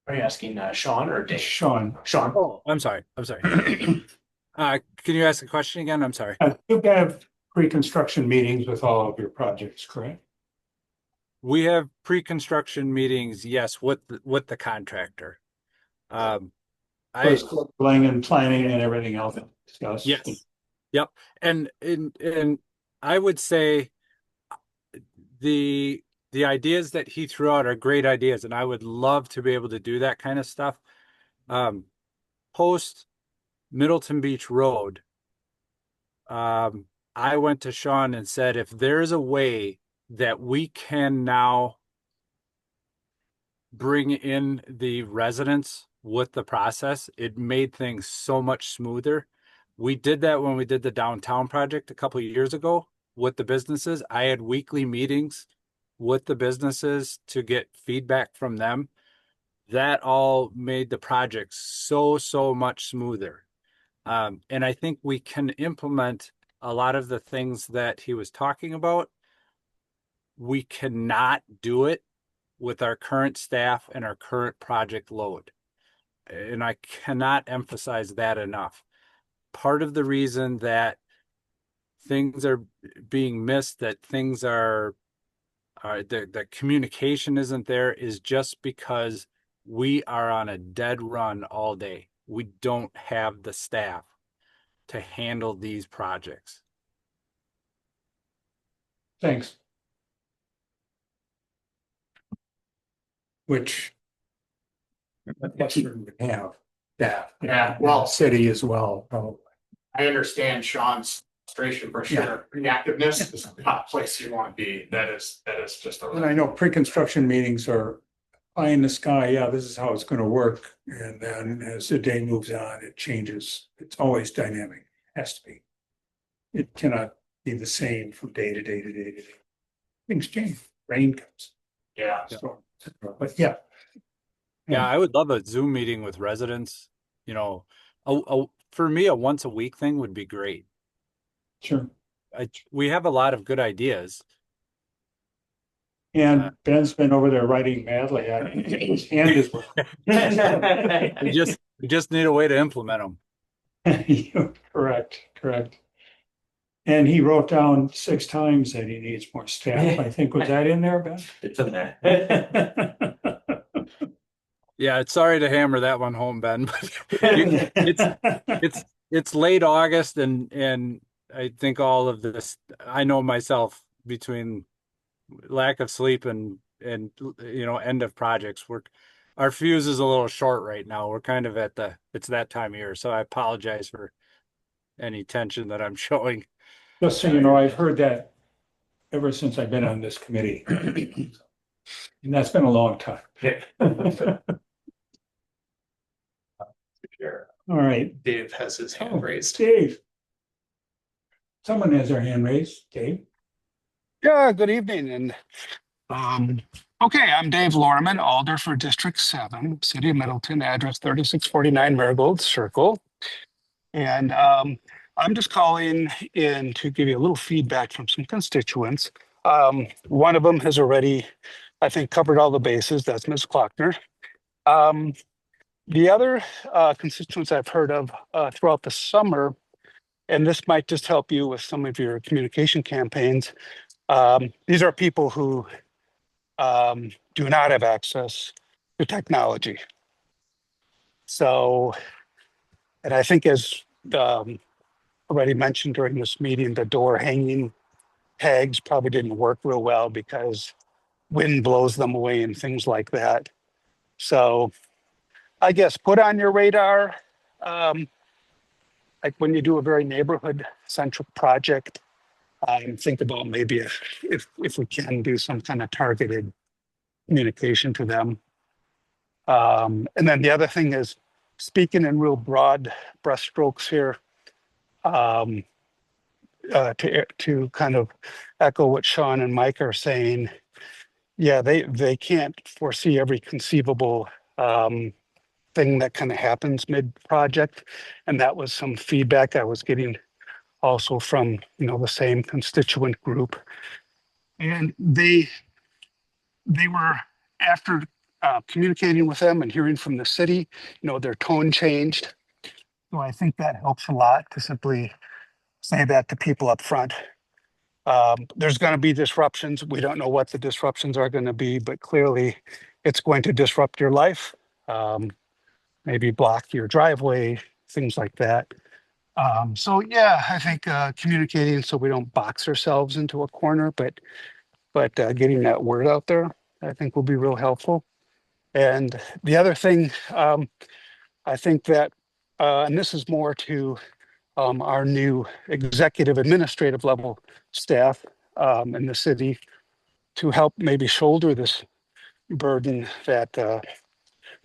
[SPEAKER 2] Are you asking Sean or Dave?
[SPEAKER 1] Sean,
[SPEAKER 7] Oh, I'm sorry. Can you ask the question again? I'm sorry.
[SPEAKER 1] you have pre-construction meetings with all of your projects, correct?
[SPEAKER 7] We have pre-construction meetings, yes, with the contractor.
[SPEAKER 1] and planning and everything else discussed.
[SPEAKER 7] Yes. Yep. And I would say the ideas that he threw out are great ideas, and I would love to be able to do that kind of stuff. Post Middleton Beach Road, I went to Sean and said, if there's a way that we can now bring in the residents with the process, it made things so much smoother. We did that when we did the downtown project a couple of years ago with the businesses. I had weekly meetings with the businesses to get feedback from them. That all made the project so much smoother. And I think we can implement a lot of the things that he was talking about. We cannot do it with our current staff and our current project load. And I cannot emphasize that enough. Part of the reason that things are being missed, that things are the communication isn't there, is just because we are on a dead run all day. We don't have the staff to handle these projects.
[SPEAKER 1] Thanks. Which Western would have that.
[SPEAKER 10] Yeah, well-
[SPEAKER 1] City as well, probably.
[SPEAKER 10] I understand Sean's frustration for sure. Reactiveness is not a place you want to be. That is just
[SPEAKER 1] And
[SPEAKER 10] a.
[SPEAKER 1] I know pre-construction meetings are pie in the sky. Yeah, this is how it's going to work. And then as the day moves on, it changes. It's always dynamic. Has to be. It cannot be the same from day to day to day to day. Things change. Rain comes.
[SPEAKER 10] Yeah.
[SPEAKER 1] Storm. But yeah.
[SPEAKER 7] Yeah, I would love a Zoom meeting with residents. You know, for me, a once a week thing would be great.
[SPEAKER 1] Sure.
[SPEAKER 7] We have a lot of good ideas.
[SPEAKER 1] And Ben's been over there writing madly. His hand is.
[SPEAKER 7] We just need a way to implement them.
[SPEAKER 1] Correct. And he wrote down 6 times that he needs more staff. I think, was that in there, Ben?
[SPEAKER 2] It's in there.
[SPEAKER 7] Yeah, it's sorry to hammer that one home, Ben, but it's late August and I think all of this, I know myself, between lack of sleep and end of projects, our fuse is a little short right now. We're kind of it's that time of year, so I apologize for any tension that I'm showing.
[SPEAKER 1] Just so you know, I've heard that ever since I've been on this committee. And that's been a long time. All right,
[SPEAKER 4] Dave has his hand raised.
[SPEAKER 1] Dave. Someone has their hand raised. Dave?
[SPEAKER 11] Yeah, good evening. And okay, I'm Dave Lorman, Alder for District 7, City of Middleton, address 3649 Marigold Circle. And I'm just calling in to give you a little feedback from some constituents. One of them has already, I think, covered all the bases. That's Ms. Klockner. The other constituents I've heard of throughout the summer, and this might just help you with some of your communication campaigns. These are people who do not have access to technology. So, and I think as already mentioned during this meeting, the door hanging tags probably didn't work real well because wind blows them away and things like that. So I guess put on your radar, like when you do a very neighborhood centric project, think about maybe if we can do some kind of targeted communication to them. And then the other thing is, speaking in real broad brushstrokes here, to kind of echo what Sean and Mike are saying, yeah, they can't foresee every conceivable thing that kind of happens mid-project. And that was some feedback I was getting also from, the same constituent group. And they were, after communicating with them and hearing from the city, their tone changed. So I think that helps a lot to simply say that to people up front. There's going to be disruptions. We don't know what the disruptions are going to be, but clearly it's going to disrupt your life. maybe block your driveway, things like that. So yeah, I think communicating so we don't box ourselves into a corner, but getting that word out there, I think will be real helpful. And the other thing, I think that, and this is more to our new executive administrative level staff in the city to help maybe shoulder this burden that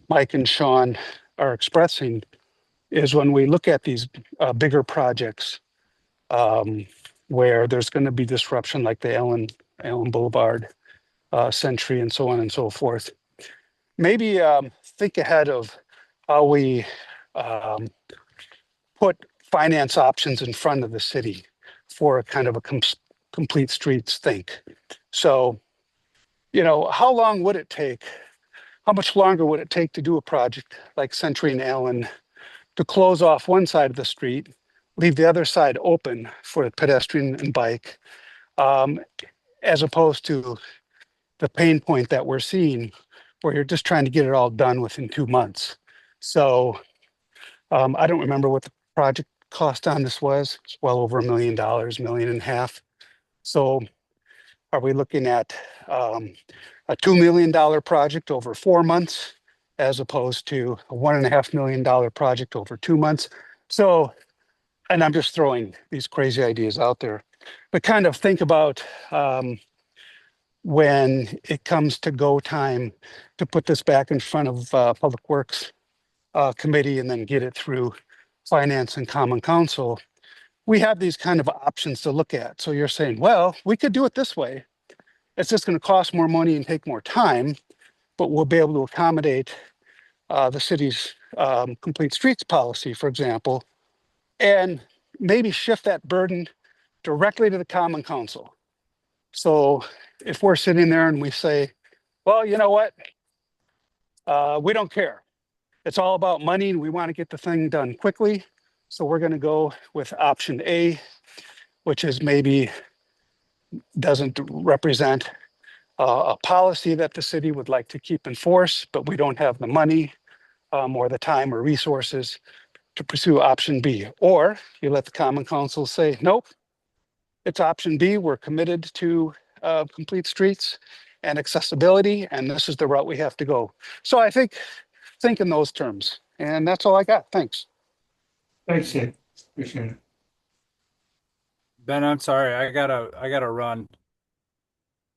[SPEAKER 11] Mike and Sean are expressing, is when we look at these bigger projects where there's going to be disruption like the Allen Boulevard, Century, and so on and so forth. Maybe think ahead of how we put finance options in front of the city for a kind of a complete streets think. So, how long would it take? How much longer would it take to do a project like Century and Allen to close off one side of the street, leave the other side open for the pedestrian and bike, as opposed to the pain point that we're seeing where you're just trying to get it all done within 2 months. So I don't remember what the project cost on this was. It's well over $1 million, $1.5 million. So are we looking at a $2 million project over 4 months as opposed to a $1.5 million project over 2 months? So, and I'm just throwing these crazy ideas out there, but kind of think about when it comes to go time to put this back in front of Public Works Committee and then get it through Finance and Common Council. We have these kind of options to look at. So you're saying, well, we could do it this way. It's just going to cost more money and take more time, but we'll be able to accommodate the city's complete streets policy, for example, and maybe shift that burden directly to the Common Council. So if we're sitting there and we say, well, you know what? We don't care. It's all about money and we want to get the thing done quickly. So we're going to go with option A, which is maybe doesn't represent a policy that the city would like to keep in force, but we don't have the money or the time or resources to pursue option B. Or you let the Common Council say, nope, it's option B. We're committed to complete streets and accessibility, and this is the route we have to go. So I think in those terms, and that's all I got. Thanks.
[SPEAKER 1] Thanks, Ed. Appreciate it.
[SPEAKER 7] Ben, I'm sorry, I gotta run.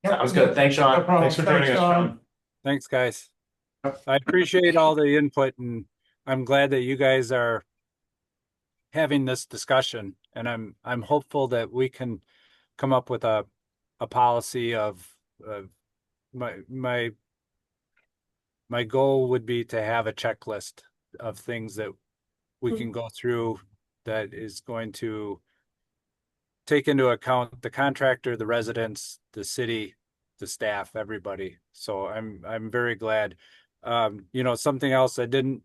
[SPEAKER 2] Sounds good. Thanks, Sean.
[SPEAKER 1] No problem.
[SPEAKER 10] Thanks for joining us, Sean.
[SPEAKER 7] Thanks, guys. I appreciate all the input, and I'm glad that you guys are having this discussion. And I'm hopeful that we can come up with a policy of my goal would be to have a checklist of things that we can go through that is going to take into account the contractor, the residents, the city, the staff, everybody. So I'm very glad. Something else I didn't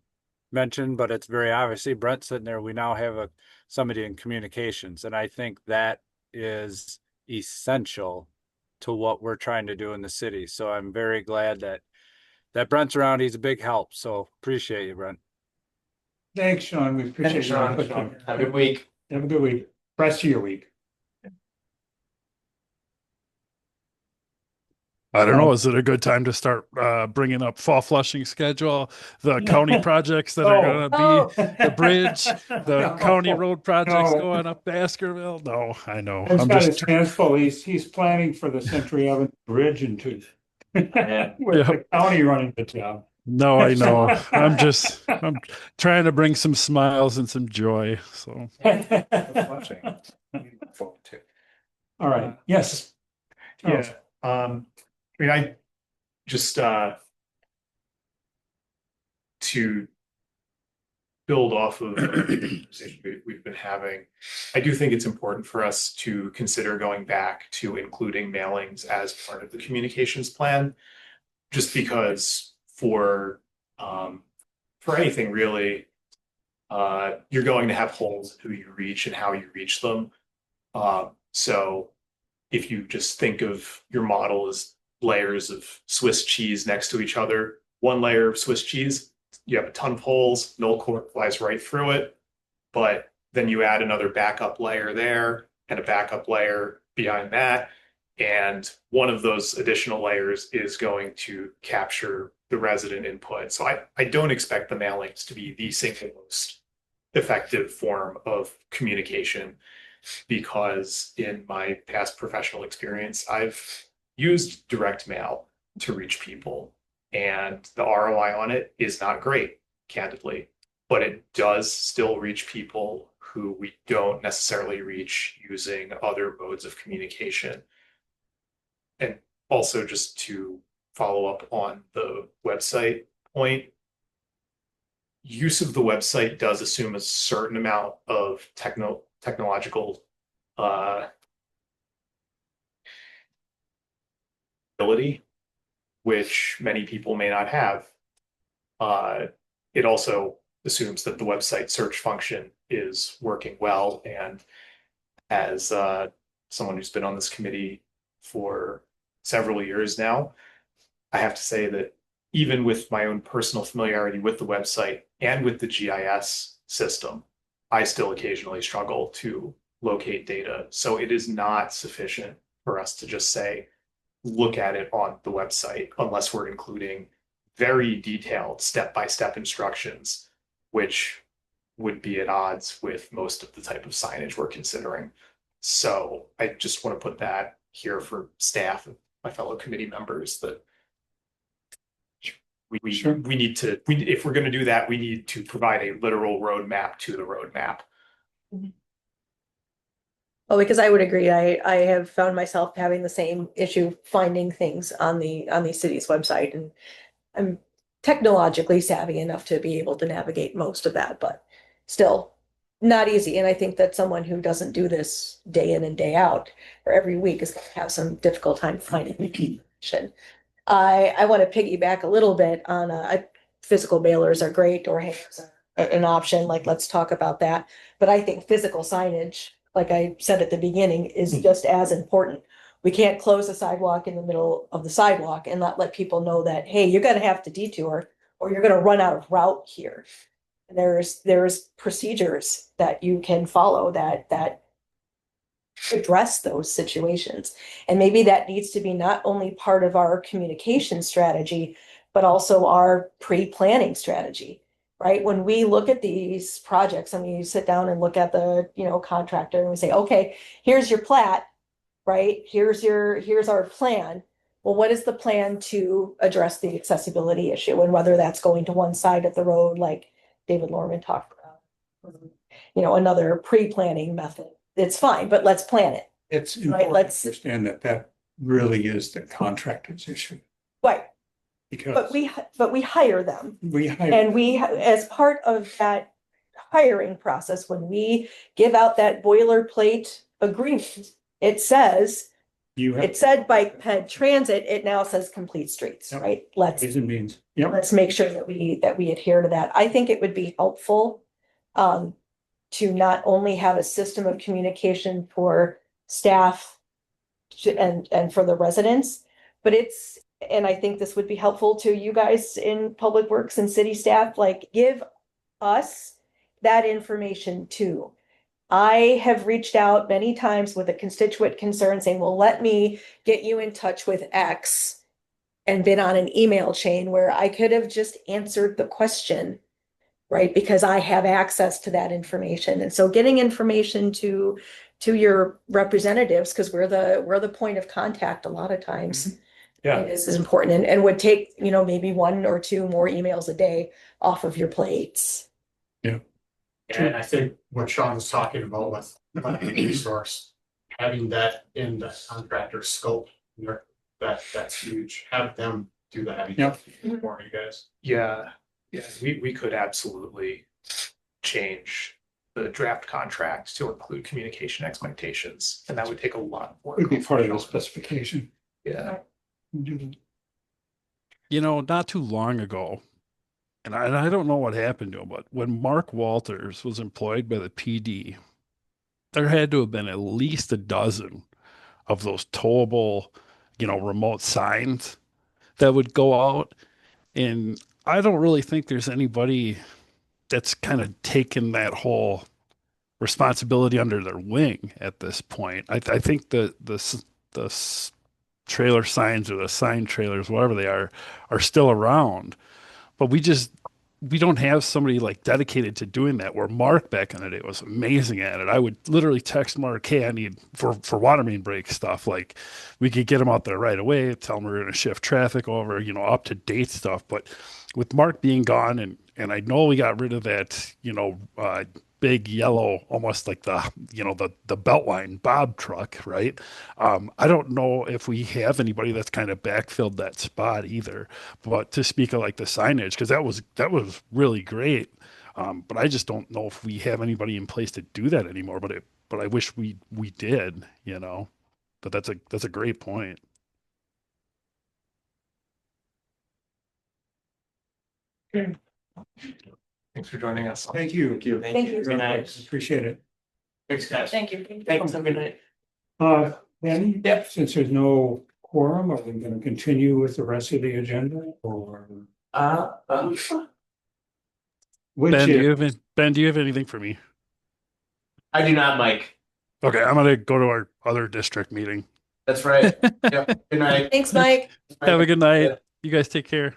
[SPEAKER 7] mention, but it's very obviously Brent sitting there. We now have somebody in communications, and I think that is essential to what we're trying to do in the city. So I'm very glad that Brent's around. He's a big help. So appreciate you, Brent.
[SPEAKER 1] Thanks, Sean. We appreciate your input.
[SPEAKER 2] Have a good week.
[SPEAKER 1] Have a good week. Rest of your week.
[SPEAKER 6] I don't know. Is it a good time to start bringing up fall flushing schedule, the county projects that are going to be the bridge, the county road projects going up Baskerville? No, I know.
[SPEAKER 1] He's
[SPEAKER 6] I'm
[SPEAKER 1] got
[SPEAKER 6] just
[SPEAKER 1] his hands full. He's planning for the Century Avenue Bridge into with the county running the town.
[SPEAKER 6] no, I know. I'm trying to bring some smiles and some joy. So
[SPEAKER 1] All right. Yes.
[SPEAKER 4] Yeah. I just to build off of the conversation we've been having, I do think it's important for us to consider going back to including mailings as part of the communications plan, just because for anything really, you're going to have holes in who you reach and how you reach them. So if you just think of your model as layers of Swiss cheese next to each other, one layer of Swiss cheese you have a ton of holes, null core flies right through it, but then you add another backup layer there and a backup layer behind that. And one of those additional layers is going to capture the resident input. So I don't expect the mailings to be the single most effective form of communication, because in my past professional experience, I've used direct mail to reach people, and the ROI on it is not great, candidly, but it does still reach people who we don't necessarily reach using other modes of communication. And also, just to follow up on the website point, use of the website does assume a certain amount of technological ability, which many people may not have. It also assumes that the website search function is working well. And as someone who's been on this committee for several years now, I have to say that even with my own personal familiarity with the website and with the GIS system, I still occasionally struggle to locate data. So it is not sufficient for us to just say, look at it on the website, unless we're including very detailed step-by-step instructions, which would be at odds with most of the type of signage we're considering. So I just want to put that here for staff and my fellow committee members, that we need to, if we're going to do that, we need to provide a literal roadmap to the roadmap.
[SPEAKER 5] Well, because I would agree, I have found myself having the same issue finding things on the city's website, and I'm technologically savvy enough to be able to navigate most of that, but still not easy. And I think that someone who doesn't do this day in and day out or every week is going to have some difficult time finding information. I want to piggyback a little bit on physical mailers are great, or hammers are an option. Like, let's talk about that. But I think physical signage, like I said at the beginning, is just as important. We can't close a sidewalk in the middle of the sidewalk and not let people know that, hey, you're going to have to detour or you're going to run out of route here. There's procedures that you can follow that address those situations. And maybe that needs to be not only part of our communication strategy, but also our pre-planning strategy, right? When we look at these projects and we sit down and look at the, contractor, and we say, okay, here's your plat, right? Here's our plan. Well, what is the plan to address the accessibility issue? And whether that's going to one side of the road, like David Lorman talked about, another pre-planning method. It's fine, but let's plan it.
[SPEAKER 1] It's
[SPEAKER 5] Right,
[SPEAKER 1] important to
[SPEAKER 5] let's-
[SPEAKER 1] understand that really is the contractor's issue.
[SPEAKER 5] Right,
[SPEAKER 1] Because
[SPEAKER 5] but we hire them.
[SPEAKER 1] we hire,
[SPEAKER 5] And as part of that hiring process, when we give out that boilerplate agreement, it says,
[SPEAKER 1] you have.
[SPEAKER 5] it said bike ped transit, it now says complete streets,
[SPEAKER 1] Yep.
[SPEAKER 5] right?
[SPEAKER 1] Ways and means. Yep.
[SPEAKER 5] Let's make sure that we adhere to that. I think it would be helpful to not only have a system of communication for staff and for the residents, but and I think this would be helpful to you guys in public works and city staff, like, give us that information too. I have reached out many times with a constituent concern saying, well, let me get you in touch with X, and been on an email chain where I could have just answered the question, right? Because I have access to that information. And so getting information to your representatives, because we're the point of contact a lot of times.
[SPEAKER 4] Yeah.
[SPEAKER 5] It is important, and would take, maybe one or two more emails a day off of your plates.
[SPEAKER 10] And I think what Sean was talking about with resource, having that in the contractor scope, that's huge. Have them do the heavy
[SPEAKER 1] Yep.
[SPEAKER 10] lifting for you guys.
[SPEAKER 4] Yeah, we could absolutely change the draft contract to include communication expectations, and that would take a lot of work.
[SPEAKER 1] Would be part of the specification.
[SPEAKER 4] Yeah.
[SPEAKER 6] Not too long ago, and I don't know what happened to him, but when Mark Walters was employed by the PD, there had to have been at least a dozen of those towable, remote signs that would go out. And I don't really think there's anybody that's kind of taken that whole responsibility under their wing at this point. I think the trailer signs or the sign trailers, whatever they are still around. But we don't have somebody like dedicated to doing that. Where Mark back in the day was amazing at it. I would literally text Mark, "Hey, I need for water main break stuff." Like we could get him out there right away, tell him we're going to shift traffic over, up to date stuff. But with Mark being gone, and I know we got rid of that, big yellow, almost like the Beltline Bob truck, right? I don't know if we have anybody that's kind of backfilled that spot either. But to speak of like the signage, because that was really great. But I just don't know if we have anybody in place to do that anymore. But I wish we did, But that's a great point.
[SPEAKER 4] Thanks for joining us.
[SPEAKER 1] Thank you.
[SPEAKER 2] Thank you.
[SPEAKER 5] Thank you.
[SPEAKER 2] Good night.
[SPEAKER 1] Appreciate it.
[SPEAKER 2] Thanks, guys.
[SPEAKER 9] Thank you.
[SPEAKER 2] Thanks. Have a good night.
[SPEAKER 1] Danny?
[SPEAKER 2] Yep.
[SPEAKER 1] Since there's no quorum, are we gonna continue with the rest of the agenda or? Which
[SPEAKER 6] Ben,
[SPEAKER 1] is,
[SPEAKER 6] Ben, do you have anything for me?
[SPEAKER 2] I do not, Mike.
[SPEAKER 6] Okay, I'm gonna go to our other district meeting.
[SPEAKER 2] That's right. Yep. Good night.
[SPEAKER 5] Thanks, Mike.
[SPEAKER 6] Have a good night. You guys take care.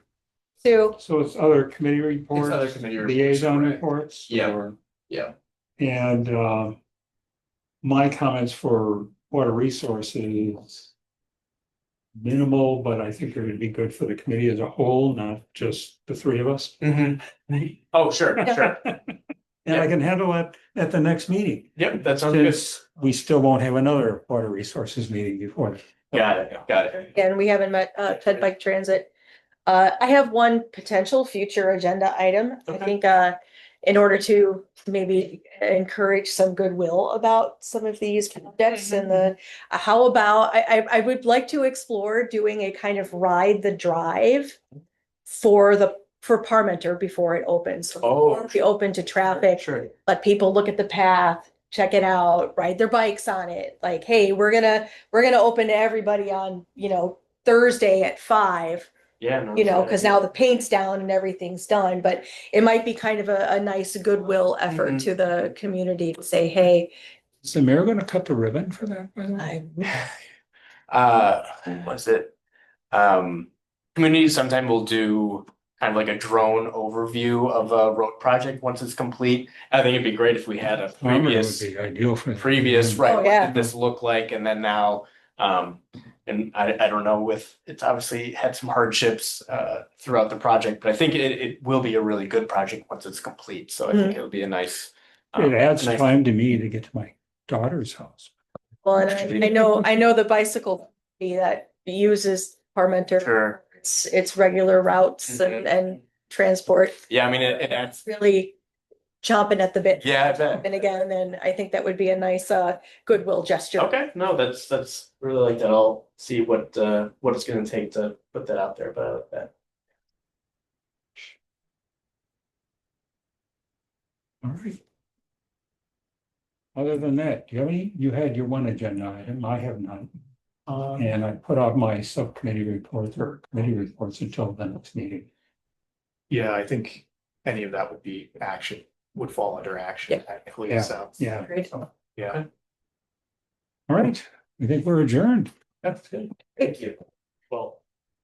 [SPEAKER 5] Sue.
[SPEAKER 1] so it's other committee reports,
[SPEAKER 2] other committee reports,
[SPEAKER 1] liaison
[SPEAKER 2] right.
[SPEAKER 1] reports?
[SPEAKER 2] Yeah.
[SPEAKER 1] or-
[SPEAKER 2] Yeah.
[SPEAKER 1] And my comments for water resources. Minimal, but I think they're gonna be good for the committee as a whole, not just the three of us.
[SPEAKER 2] Oh, sure, sure.
[SPEAKER 1] And I can handle it at the next meeting.
[SPEAKER 2] Yep, that sounds good.
[SPEAKER 1] Since we still won't have another water resources meeting before.
[SPEAKER 2] Got it.
[SPEAKER 5] Again, we haven't met, Fed Bike Transit. I have one potential future agenda item. I
[SPEAKER 2] Okay.
[SPEAKER 5] think, in order to maybe encourage some goodwill about some of these projects and how about, I would like to explore doing a kind of ride the drive for Parmenter before it opens. So
[SPEAKER 2] Oh.
[SPEAKER 5] be open to traffic,
[SPEAKER 2] Sure.
[SPEAKER 5] let people look at the path, check it out, ride their bikes on it. Like, hey, we're gonna open to everybody on, Thursday at 5.
[SPEAKER 2] Yeah. No,
[SPEAKER 5] Because now the paint's down and everything's done, but it might be kind of a nice goodwill effort
[SPEAKER 2] Mhm.
[SPEAKER 5] to the community to say, hey,
[SPEAKER 1] Is the mayor gonna cut the ribbon for that, by the way?
[SPEAKER 2] What's it? Communities sometimes will do kind of like a drone overview of a road project once it's complete. I think it'd be great if we had a
[SPEAKER 1] Farmer would
[SPEAKER 2] previous,
[SPEAKER 1] be ideal for. that.
[SPEAKER 2] right,
[SPEAKER 5] Oh,
[SPEAKER 2] what
[SPEAKER 5] yeah.
[SPEAKER 2] did this look like? And then now, and I don't know it's obviously had some hardships throughout the project, but I think it will be a really good project once it's complete. So I think it'll be a nice.
[SPEAKER 1] It adds
[SPEAKER 2] nice-
[SPEAKER 1] time to me to get to my daughter's house.
[SPEAKER 5] well, and I know the bicycle that uses Parmenter.
[SPEAKER 2] Sure.
[SPEAKER 5] It's regular routes and transport.
[SPEAKER 2] Yeah, I mean it adds.
[SPEAKER 5] Really chomping at the bit.
[SPEAKER 2] Yeah, I bet.
[SPEAKER 5] And again, and I think that would be a nice goodwill gesture.
[SPEAKER 2] Okay, no, that's really like that. I'll see what it's gonna take to put that out there, but I like that.
[SPEAKER 1] All right. Other than that, do you have any, you had your one agenda item, I have none. And I put off my subcommittee reports or committee reports until the next meeting.
[SPEAKER 4] Yeah, I think any of that would fall under action technically,
[SPEAKER 1] Yeah.
[SPEAKER 4] so.
[SPEAKER 1] Yeah.
[SPEAKER 5] Great.
[SPEAKER 4] Yeah.
[SPEAKER 1] All right, I think we're adjourned.
[SPEAKER 2] That's good. Thank you. Well.